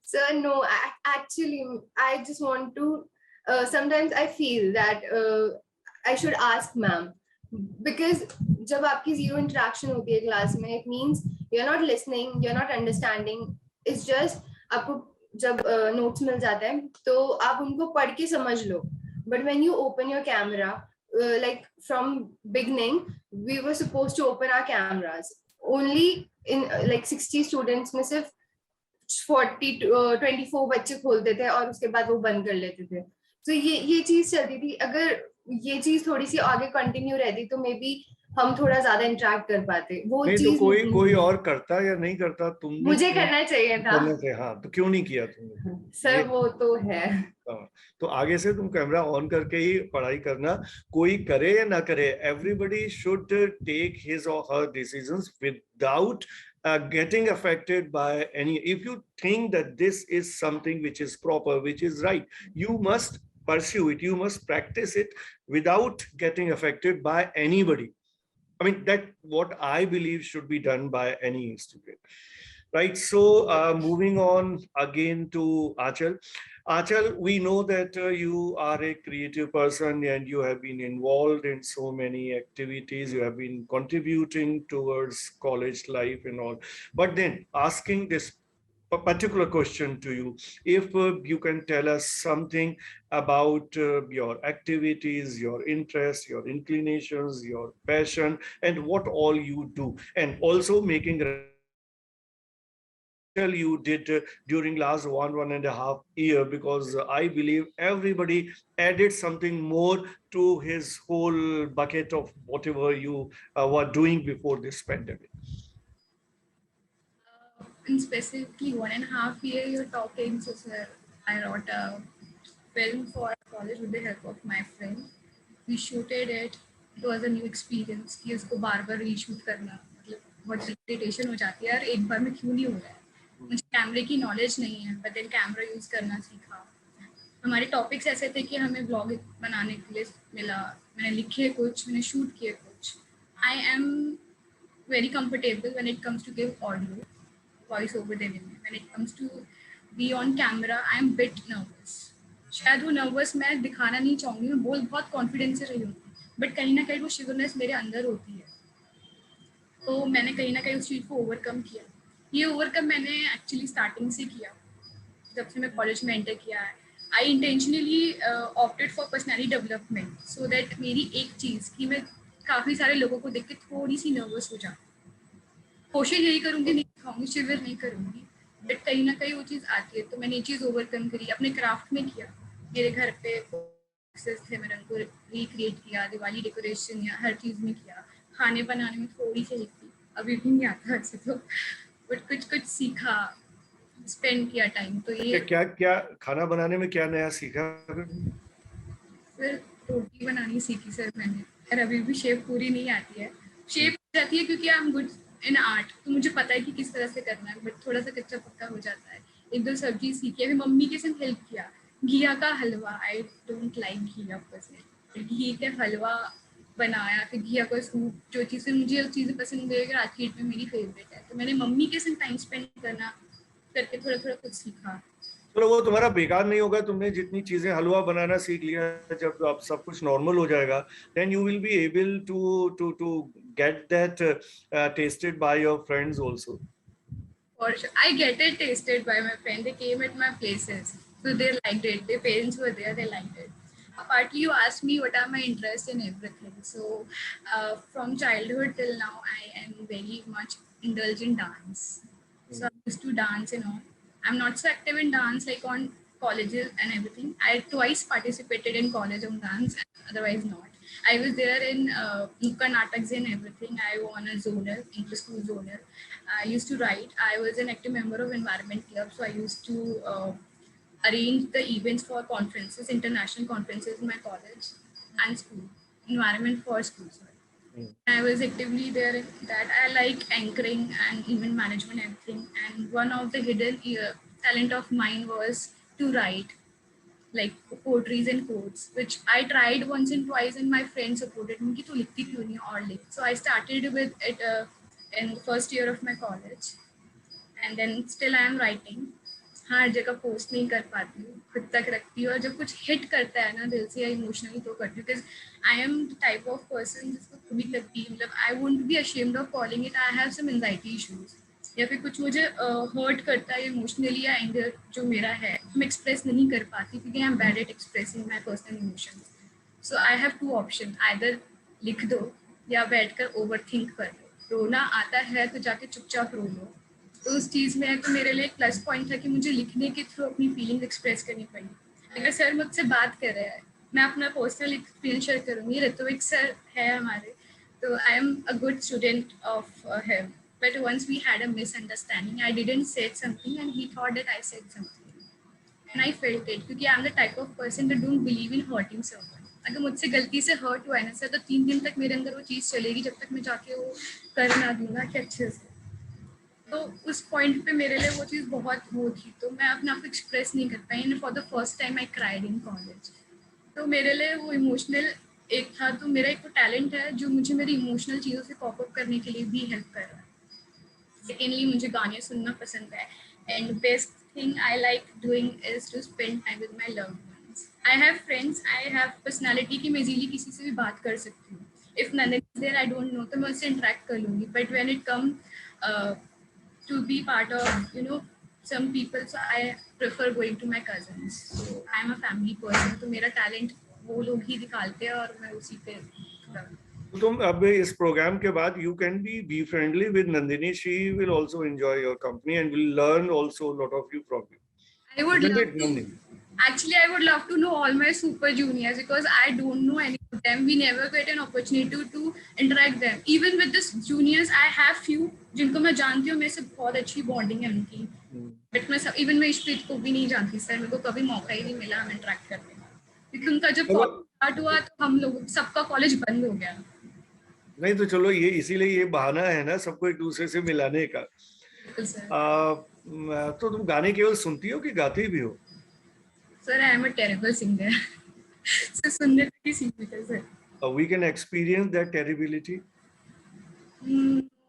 Sir, no, actually I just want to sometimes I feel that I should ask ma'am, because जब आपकी zero interaction होती है class में, it means you're not listening, you're not understanding, it's just आपको जब notes मिल जाते हैं तो आप उनको पढ़ के समझ लो, but when you open your camera, like from beginning we were supposed to open our cameras only in like 60 students में सिर्फ 24 बच्चे खोलते थे और उसके बाद वो बंद कर लेते थे, तो ये चीज चलती थी। अगर ये चीज थोड़ी सी आगे कंटिन्यू रहती तो मे बी हम थोड़ा ज्यादा इंटरेक्ट कर पाते। वो नहीं चीज तो कोई और करता या नहीं करता, तुमने मुझे करना चाहिए था। हाँ, तो क्यों नहीं किया तुमने? सर वो तो है। तो आगे से तुम कैमरा ऑन करके ही पढ़ाई करना, कोई करे या ना करे, everybody should take his or her decisions without getting affected by any. If you think that this is something which is proper, which is right, you must pursue it, you must practice it without getting affected by anybody. I mean, that what I believe should be done by any student, right? So moving on again to Achal. Achal, we know that you are a creative person and you have been involved in so many activities, you have been contributing towards college life and all, but then asking this particular question to you, if you can tell us something about your activities, your interests, your inclinations, your passion, and what all you do, and also making you did during last 1.5 year, because I believe everybody added something more to his whole bucket of whatever you were doing before this pandemic. In specifically 1.5 year you're talking, so sir, I wrote a film for college with the help of my friend. We shooted it. It was a new experience कि उसको बार-बार reshoot करना, मतलब बहुत irritation हो जाती है यार, एक बार में क्यों नहीं हो रहा है। मुझे कैमरे की नॉलेज नहीं है, बट देन कैमरा यूज करना सीखा। हमारे टॉपिक्स ऐसे थे कि हमें ब्लॉग बनाने के लिए मिला, मैंने लिखे कुछ, मैंने शूट किए कुछ। I am very comfortable when it comes to give audio, voice over देने में। When it comes to be on camera I am bit nervous. शायद वो नर्वस मैं दिखाना नहीं चाहूँगी, मैं बहुत कॉन्फिडेंस से रही हूँ, बट कहीं ना कहीं वो शिवरनेस मेरे अंदर होती है। तो मैंने कहीं ना कहीं उस चीज़ को ओवरकम किया। ये ओवरकम मैंने एक्चुअली स्टार्टिंग से किया, जब से मैं कॉलेज में एंटर किया है। I intentionally opted for personality development, so that मेरी एक चीज़ कि मैं काफ़ी सारे लोगों को देख के थोड़ी सी नर्वस हो जाऊँ। कोशिश यही करूँगी, नहीं दिखाऊँगी, शिविर नहीं करूँगी, बट कहीं ना कहीं वो चीज़ आती है। तो मैंने ये चीज़ ओवरकम करी, अपने क्राफ्ट में किया। मेरे घर पे बॉक्सेस थे, मैंने उनको रिक्रिएट किया, दिवाली डेकोरेशन या हर चीज़ में किया। खाने बनाने में थोड़ी सी हेल्प की, अभी भी नहीं आता वैसे तो, बट कुछ सीखा। स्पेंड किया टाइम। तो ये क्या क्या खाना बनाने में क्या नया सीखा? फिर रोटी बनानी सीखी सर मैंने, और अभी भी शेप पूरी नहीं आती है। शेप जाती है क्योंकि I am good in art, तो मुझे पता है कि किस तरह से करना है, बट थोड़ा सा कच्चा पक्का हो जाता है। एक दो सब्जी सीखी, अभी मम्मी के संग हेल्प किया। घिया का हलवा, आई डोंट लाइक घिया पसंद, घी का हलवा बनाया, फिर घिया का सूप, जो चीज़ें मुझे चीज़ें पसंद है आज की डेट में मेरी फेवरेट है। तो मैंने मम्मी के संग टाइम स्पेंड करना करके थोड़ा थोड़ा कुछ सीखा। चलो वो तुम्हारा बेकार नहीं होगा, तुमने जितनी चीजें, हलवा बनाना सीख लिया, जब आप सब कुछ नॉर्मल हो जाएगा then you will be able to get that tested by your friends also. For sure. I get it tasted by my friend. They came at my places. So they liked it. Their parents were there. They liked it. Partly you asked me what are my interests in everything. So from childhood till now, I am very much indulged in dance. So I used to dance and all. I'm not so active in dance like on colleges and everything. I twice participated in college of dance, otherwise not. I was there in Nukkad Nataks and everything. I won a zonal, inter-school zonal. I used to write. I was an active member of Environment Club, so I used to arrange the events for conferences, international conferences in my college and school. Environment for school, sorry. I was actively there in that. I like anchoring and event management, everything. And one of the hidden talent of mine was to write like poetries and quotes, which I tried once and twice, and my friends supported me. कि तू लिखती क्यों नहीं और लिख. So I started with it in the first year of my college, and then still I am writing. हाँ, हर जगह post नहीं कर पाती हूँ, खुद तक रखती हूँ, और जब कुछ हिट करता है ना दिल से या इमोशनली तो करती हूँ, because I am the type of person जिसको खुद ही लगती है, मतलब I won't be ashamed of calling it, I have some anxiety issues, या फिर कुछ मुझे हर्ट करता है इमोशनली या एंगर जो मेरा है, मैं एक्सप्रेस नहीं कर पाती क्योंकि I am bad at expressing my personal emotions. So I have two option, either लिख दो या बैठकर ओवर थिंक कर लो. रोना आता है तो जाके चुपचाप रो लो. तो उस चीज़ में तो मेरे लिए एक प्लस पॉइंट था कि मुझे लिखने के थ्रू अपनी फीलिंग्स एक्सप्रेस करनी पड़ी. अगर सर मुझसे बात कर रहे हैं, मैं अपना पर्सनल एक्सपीरियंस शेयर करूँगी. ऋत्विक सर है हमारे, तो I am a good student of him, but once we had a misunderstanding. I didn't say something and he thought that I said something, and I felt it क्योंकि I'm the type of person that don't believe in hurting someone. अगर मुझसे गलती से hurt हुआ है ना sir, तो 3 दिन तक मेरे अंदर वो चीज़ चलेगी जब तक मैं जाके वो कर ना दूँ ना कि अच्छे से. तो उस पॉइंट पे मेरे लिए वो चीज़ बहुत वो थी, तो मैं अपने आप को एक्सप्रेस नहीं कर पाई, and for the first time I cried in college. तो मेरे लिए वो इमोशनल एक था. तो मेरा एक तो टैलेंट है जो मुझे मेरी इमोशनल चीज़ों से कॉप अप करने के लिए भी हेल्प कर रहा है. सेकेंडली मुझे गाने सुनना पसंद है, and best thing I like doing is to spend time with my loved ones. I have friends, I have personality कि मैं इजीली किसी से भी बात कर सकती हूँ. If Nandan is there I don't know, तो मैं उससे इंटरेक्ट कर लूँगी. But when it come to be part of some people, so I prefer going to my cousins. So I'm a family person, तो मेरा talent वो लोग ही दिखाते हैं और मैं उसी पे. तुम अब इस प्रोग्राम के बाद you can be friendly with Nandini. She will also enjoy your company and will learn also a lot of you from you. I would Isn't love it, to. Nandini? Actually, I would love to know all my super juniors because I don't know any of them. We never get an opportunity to interact them. Even with this juniors, I have few जिनको मैं जानती हूँ, मेरे से बहुत अच्छी bonding है उनकी. बट मैं इवन मैं इश्प्रीत को भी नहीं जानती सर, मेरे को कभी मौका ही नहीं मिला हम इंटरेक्ट करने का, क्योंकि उनका जब स्टार्ट हुआ तो हम लोग सबका कॉलेज बंद हो गया. नहीं तो चलो, ये इसीलिए ये बहाना है ना सबको एक दूसरे से मिलाने का. तो तुम गाने केवल सुनती हो कि गाती भी हो? Sir I am a terrible singer. Sir सुनने तक ही सीमित है sir. We can experience that terribility.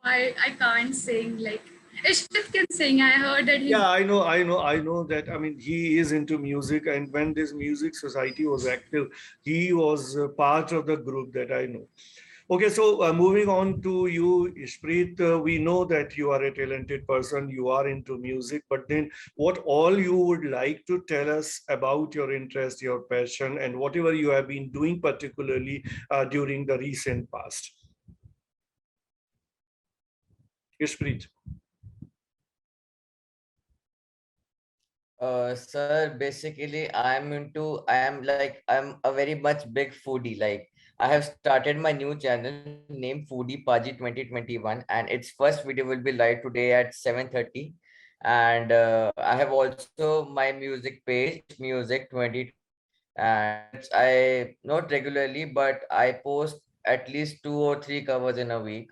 I can't sing like Ishpit can sing. I heard that he. Yeah, I know that. I mean, he is into music, and when this music society was active, he was part of the group that I know. Okay, so moving on to you, Ishpreet, we know that you are a talented person, you are into music, but then what all you would like to tell us about your interest, your passion, and whatever you have been doing particularly during the recent past? Ishpreet. Sir, basically I'm a very much big foodie. Like I have started my new channel named Foodie Paji 2021, and its first video will be live today at 7:30. And I have also my music page, Music 20, and I not regularly, but I post at least 2 or 3 covers in a week.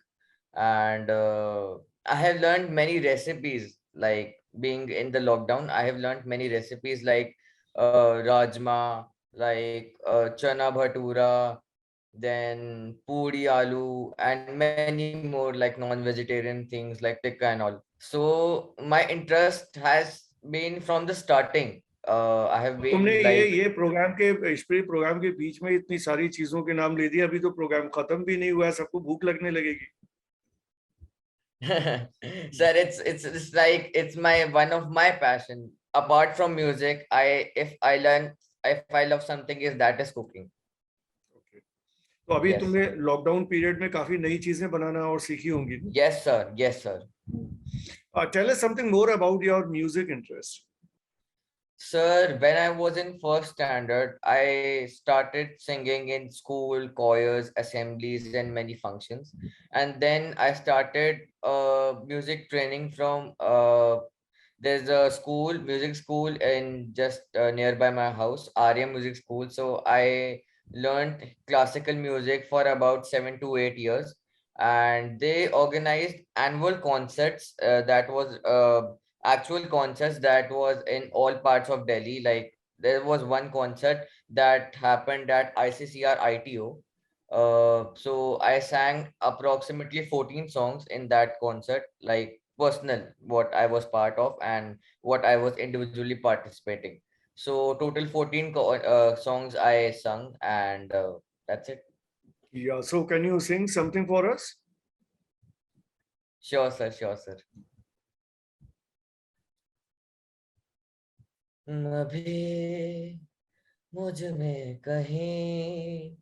And I have learned many recipes, like being in the lockdown. I have learned many recipes like rajma, like chana bhatura, then puri aloo, and many more like non-vegetarian things like tikka and all. So my interest has been from the starting. I have तुमने been like ये programme के इस programme के बीच में इतनी सारी चीजों के नाम ले दिए, अभी तो प्रोग्राम खत्म भी नहीं हुआ है, सबको भूख लगने लगेगी। Sir, it's like it's my one of my passion. Apart from music, if I love something is that is cooking. तो अभी Yes. तुमने लॉकडाउन पीरियड में काफी नई चीजें बनाना और सीखी होंगी। Yes, sir. Yes, sir. Tell us something more about your music interest. Sir, when I was in first standard, I started singing in school, choirs, assemblies, and many functions. And then I started music training from there's a school, music school in just nearby my house, Arya Music School. So I learned classical music for about 7 to 8 years, and they organized annual concerts that was actual concerts that was in all parts of Delhi. Like there was one concert that happened at ICCR ITO. So I sang approximately 14 songs in that concert, like personal, what I was part of and what I was individually participating. So total 14 songs I sung, and that's it. Yeah, so can you sing something for us? Sure, sir. Sure, sir. अभी मुझ में कहीं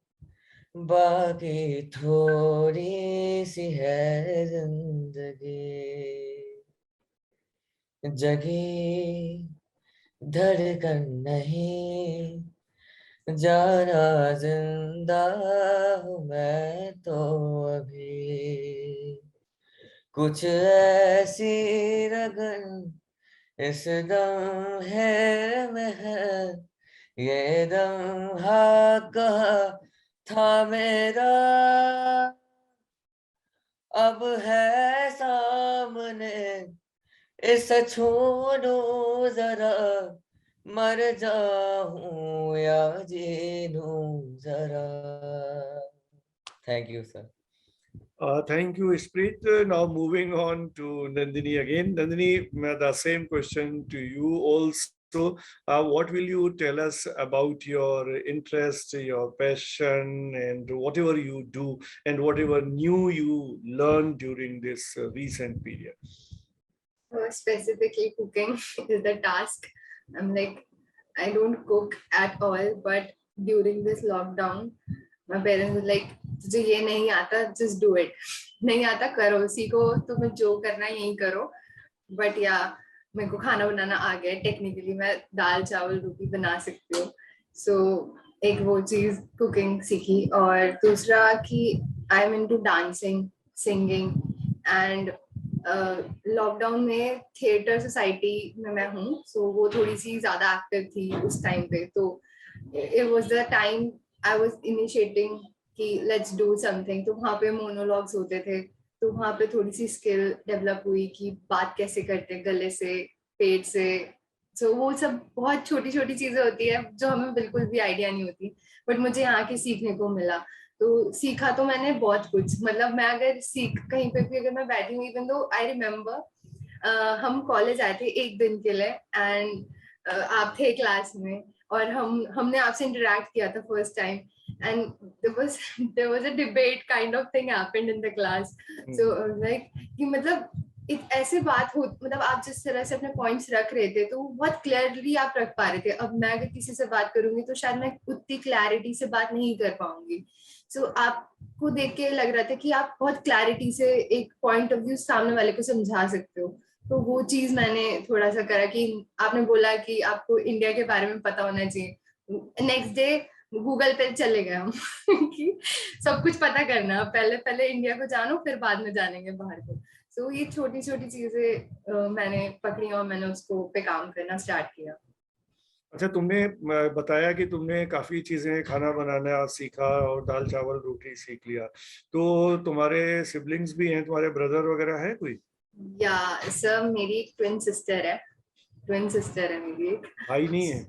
बाकी थोड़ी सी है जिंदगी, जगी धड़कन नहीं, जाना जिंदा हूँ मैं तो अभी, कुछ ऐसी लगन इस दम है में है, ये दम हा कहा था मेरा, अब है सामने इस छोड़ो जरा, मर जाऊं या जी लूं जरा. Thank you, sir. Thank you, Sprit. Now moving on to Nandini again. Nandini, the same question to you also. What will you tell us about your interest, your passion, and whatever you do, and whatever new you learned during this recent period? Specifically, cooking is the task. I'm like, I don't cook at all, but during this lockdown, my parents were like, तुझे ये नहीं आता, just do it. नहीं आता करो, सीखो, तुम्हें जो करना है यही करो. But yeah, मेरे को खाना बनाना आ गया. Technically मैं दाल चावल रोटी बना सकती हूँ. So एक वो चीज cooking सीखी, और दूसरा कि I'm into dancing, singing, and lockdown में थिएटर सोसाइटी में मैं हूँ, सो वो थोड़ी सी ज्यादा एक्टिव थी उस टाइम पे. तो it was the time I was initiating कि लेट्स डू समथिंग. तो वहाँ पे मोनोलॉग्स होते थे, तो वहाँ पे थोड़ी सी स्किल डेवलप हुई कि बात कैसे करते हैं, गले से, पेट से. सो वो सब बहुत छोटी छोटी चीजें होती है जो हमें बिल्कुल भी आइडिया नहीं होती, बट मुझे यहाँ के सीखने को मिला. तो सीखा तो मैंने बहुत कुछ, मतलब मैं अगर कहीं पे भी अगर मैं बैठी हूँ, इवन दो आई रिमेम्बर हम कॉलेज आए थे एक दिन के लिए, एंड आप थे क्लास में, और हमने आपसे इंटरेक्ट किया था first time, and there was a debate kind of thing happened in the class. So like कि मतलब ऐसे बात हो, मतलब आप जिस तरह से अपने पॉइंट्स रख रहे थे तो बहुत क्लियरली आप रख पा रहे थे. अब मैं अगर किसी से बात करूंगी तो शायद मैं उतनी क्लैरिटी से बात नहीं कर पाऊंगी. सो आपको देख के लग रहा था कि आप बहुत क्लैरिटी से एक पॉइंट ऑफ व्यू सामने वाले को समझा सकते हो. तो वो चीज मैंने थोड़ा सा करा कि आपने बोला कि आपको इंडिया के बारे में पता होना चाहिए. नेक्स्ट डे गूगल पे चले गए हम कि सब कुछ पता करना, पहले इंडिया को जानो फिर बाद में जानेंगे बाहर को. तो ये छोटी छोटी चीजें मैंने पकड़ी और मैंने उसको पे काम करना स्टार्ट किया। अच्छा, तुमने बताया कि तुमने काफी चीजें खाना बनाना सीखा और दाल चावल रोटी सीख लिया, तो तुम्हारे सिबलिंग्स भी हैं, तुम्हारे ब्रदर वगैरह है कोई? या सर, मेरी ट्विन सिस्टर है। ट्विन सिस्टर है मेरी एक। भाई नहीं है?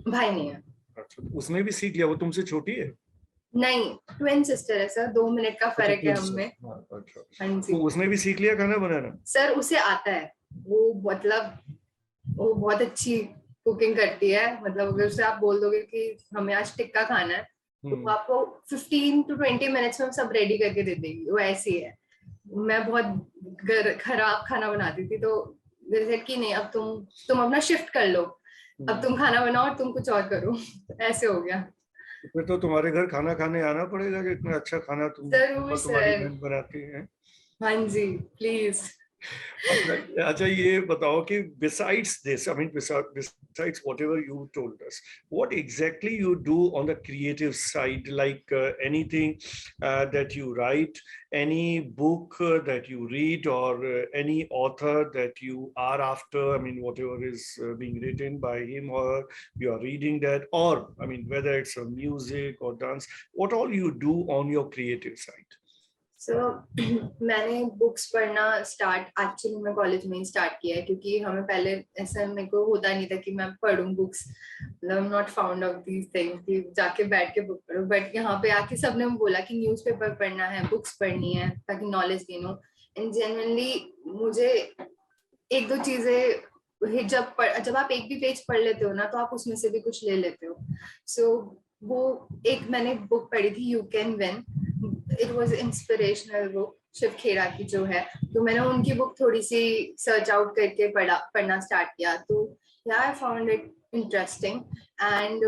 भाई नहीं है। अच्छा, तो उसने भी सीख लिया? वो तुमसे छोटी है? नहीं, ट्विन सिस्टर है सर, 2 मिनट का फर्क है हम में। अच्छा, हाँ जी। तो उसने भी सीख लिया खाना बनाना? सर उसे आता है, वो मतलब वो बहुत अच्छी कुकिंग करती है। मतलब अगर उसे आप बोल दोगे कि हमें आज टिक्का खाना है, तो वो आपको 15 to 20 मिनट्स में सब रेडी करके दे देगी। वो ऐसी है। मैं बहुत खराब खाना बनाती थी, तो जैसे कि नहीं, अब तुम अपना शिफ्ट कर लो, अब तुम खाना बनाओ और तुम कुछ और करो। ऐसे हो गया। तो फिर तो तुम्हारे घर खाना खाने आना पड़ेगा कि इतना अच्छा खाना तुम जरूर और तुम्हारी सर। बहन बनाती हैं। हाँ जी, प्लीज। अच्छा, ये बताओ कि besides this, I mean, besides whatever you told us, what exactly you do on the creative side, like anything that you write, any book that you read, or any author that you are after, I mean, whatever is being written by him or her, you are reading that, or, I mean, whether it's a music or dance, what all you do on your creative side? सो मैंने books पढ़ना start actually मैं college में ही start किया है, क्योंकि हमें पहले ऐसा मेरे को होता नहीं था कि मैं पढ़ूं बुक्स। मतलब not found of these things कि जाके बैठ के बुक पढ़ूं, बट यहाँ पे आके सबने बोला कि न्यूज़पेपर पढ़ना है, बुक्स पढ़नी है ताकि नॉलेज गेन हो। एंड जेन्युइनली मुझे एक दो चीजें, जब आप एक भी पेज पढ़ लेते हो ना, तो आप उसमें से भी कुछ ले लेते हो। सो वो एक मैंने बुक पढ़ी थी, you can win. It was inspirational book, Shiv Khera की जो है। तो मैंने उनकी बुक थोड़ी सी सर्च आउट करके पढ़ना स्टार्ट किया। तो या I found it interesting. And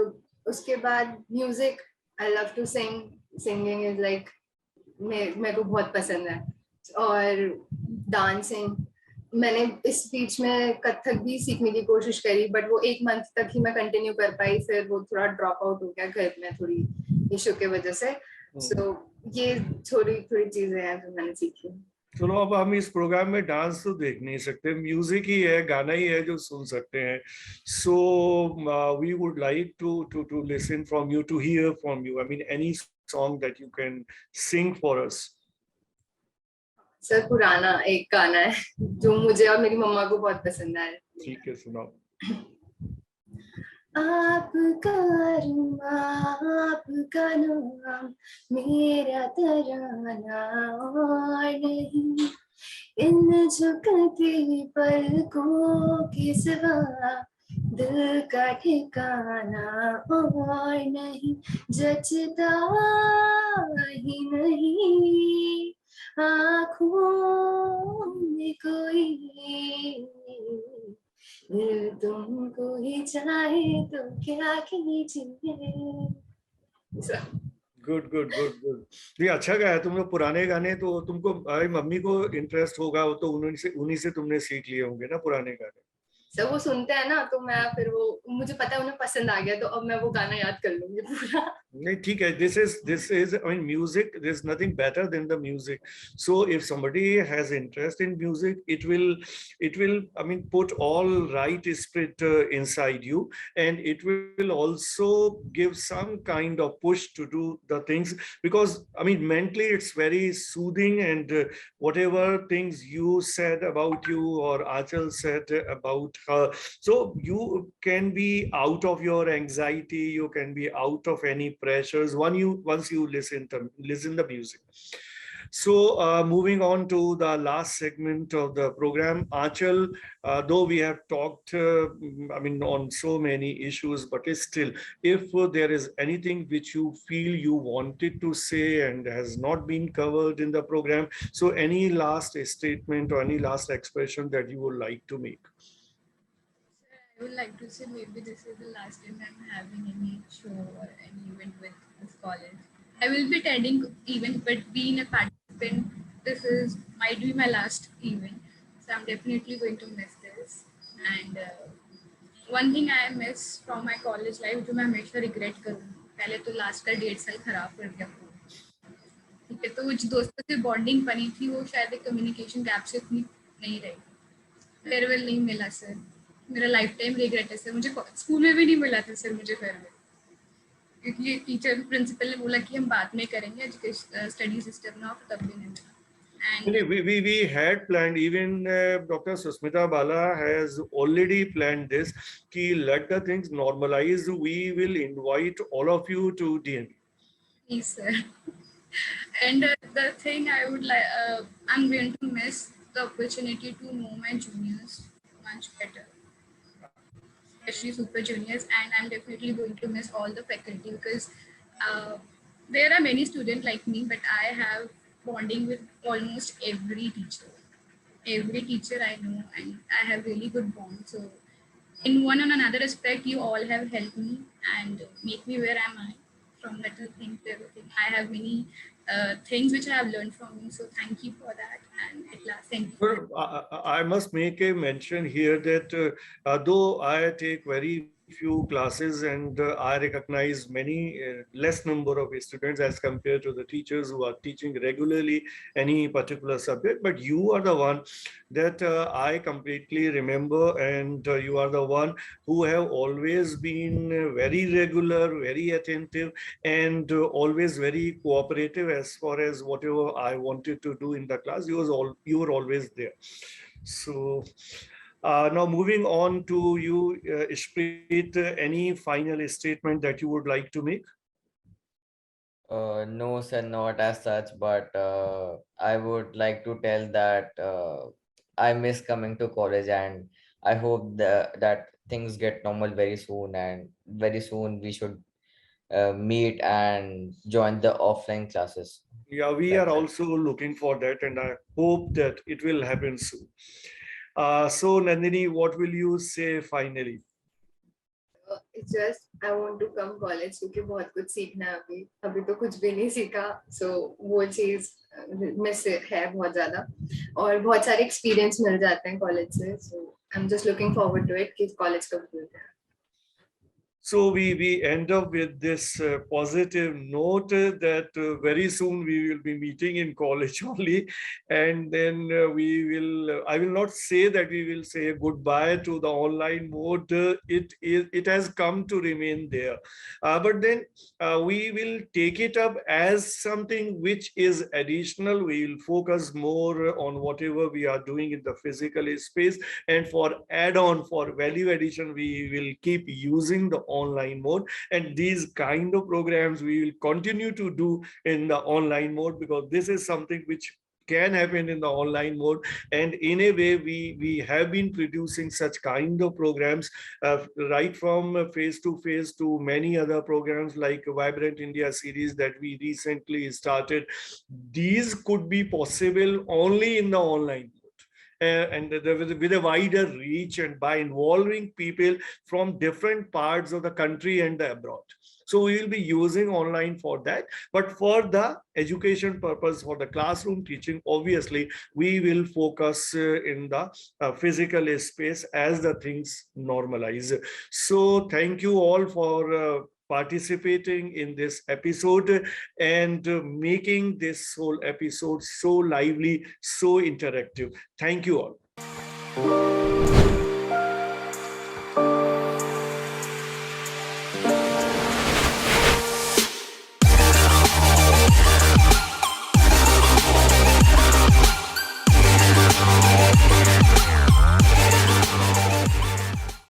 उसके बाद music, I love to sing. Singing is like मेरे को बहुत पसंद है। और डांसिंग, मैंने इस बीच में कथक भी सीखने की कोशिश करी, बट वो 1 मंथ तक ही मैं कंटिन्यू कर पाई, फिर वो थोड़ा ड्रॉप आउट हो गया घर में थोड़ी इशू के वजह से। सो ये थोड़ी थोड़ी चीजें हैं जो मैंने सीखी। चलो, अब हम इस प्रोग्राम में डांस तो देख नहीं सकते, म्यूजिक ही है, गाना ही है जो सुन सकते हैं। So we would like to listen from you, to hear from you, I mean any song that you can sing for us. Sir पुराना एक गाना है जो मुझे और मेरी मम्मा को बहुत पसंद है। ठीक है, सुनाओ। आपका आपका नाम मेरा तराना और नहीं, इन झुकती पलकों के सिवा दिल का ठिकाना और नहीं, जचता ही नहीं आँखों में कोई, तुमको ही चाहे तो क्या कीजिए। Good good good good. ये अच्छा गाया तुमने। पुराने गाने तो तुमको, अरे मम्मी को इंटरेस्ट होगा, वो तो उन्हीं से तुमने सीख लिए होंगे ना पुराने गाने। सब वो सुनते हैं ना, तो मैं फिर वो मुझे पता है उन्हें पसंद आ गया, तो अब मैं वो गाना याद कर लूंगी पूरा। नहीं, ठीक है, this is I mean, music, there's nothing better than the music. So if somebody has interest in music, it will I mean put all right spirit inside you, and it will also give some kind of push to do the things, because I mean mentally it's very soothing, and whatever things you said about you or Achal said about her, so you can be out of your anxiety, you can be out of any pressures once you listen the music. So moving on to the last segment of the program, Achal, though we have talked I mean on so many issues, but still, if there is anything which you feel you wanted to say and has not been covered in the program, so any last statement or any last expression that you would like to make? I would like to say maybe this is the last time I'm having any show or any event with this college. I will be attending event, but being a participant, this might be my last event. So I'm definitely going to miss this. And one thing I miss from my college life, जो मैं हमेशा regret करूँगी, पहले तो last का 1.5 साल खराब कर दिया। ठीक है, तो कुछ दोस्तों से बॉन्डिंग बनी थी, वो शायद एक कम्युनिकेशन गैप से इतनी नहीं रही। फेयरवेल नहीं मिला सर, मेरा लाइफ टाइम रिग्रेट है सर, मुझे स्कूल में भी नहीं मिला था सर मुझे फेयरवेल, क्योंकि टीचर प्रिंसिपल ने बोला कि हम बाद में करेंगे, एजुकेशन स्टडी सिस्टम में, तब भी नहीं मिला। We had planned, even Dr. Susmita Bala has already planned this, ki let the things normalize, we will invite all of you to DNB. Yes, sir. And the thing I would like, I'm going to miss the opportunity to know my juniors much better, especially super juniors, and I'm definitely going to miss all the faculty, because there are many students like me, but I have bonding with almost every teacher. Every teacher I know, and I have really good bond. So in one or another aspect, you all have helped me and make me where am I, from little thing to everything. I have many things which I have learned from you. So thank you for that. And at last, thank you. Well, I must make a mention here that though I take very few classes and I recognize many less number of students as compared to the teachers who are teaching regularly any particular subject, but you are the one that I completely remember, and you are the one who have always been very regular, very attentive, and always very cooperative as far as whatever I wanted to do in the class. You were always there. So now moving on to you, Ishpreet, any final statement that you would like to make? No, sir, not as such, but I would like to tell that I miss coming to college, and I hope that things get normal very soon, and very soon we should meet and join the offline classes. Yeah, we are also looking for that, and I hope that it will happen soon. So Nandini, what will you say finally? It's just I want to come college क्योंकि बहुत कुछ सीखना है अभी तो कुछ भी नहीं सीखा, so वो चीज मिस है बहुत ज्यादा, और बहुत सारे एक्सपीरियंस मिल जाते हैं कॉलेज से, so I'm just looking forward to it कि कॉलेज कब खुलता है. So we end up with this positive note that very soon we will be meeting in college only, and then I will not say that we will say goodbye to the online mode. It has come to remain there, but then we will take it up as something which is additional. We will focus more on whatever we are doing in the physical space, and for add-on, for value addition, we will keep using the online mode, and these kind of programs we will continue to do in the online mode, because this is something which can happen in the online mode. And in a way, we have been producing such kind of programs right from face to face to many other programs like Vibrant India series that we recently started. These could be possible only in the online. And with a wider reach, and by involving people from different parts of the country and the abroad. So we will be using online for that, but for the education purpose, for the classroom teaching, obviously we will focus in the physical space as the things normalize. So thank you all for participating in this episode and making this whole episode so lively, so interactive. Thank you all.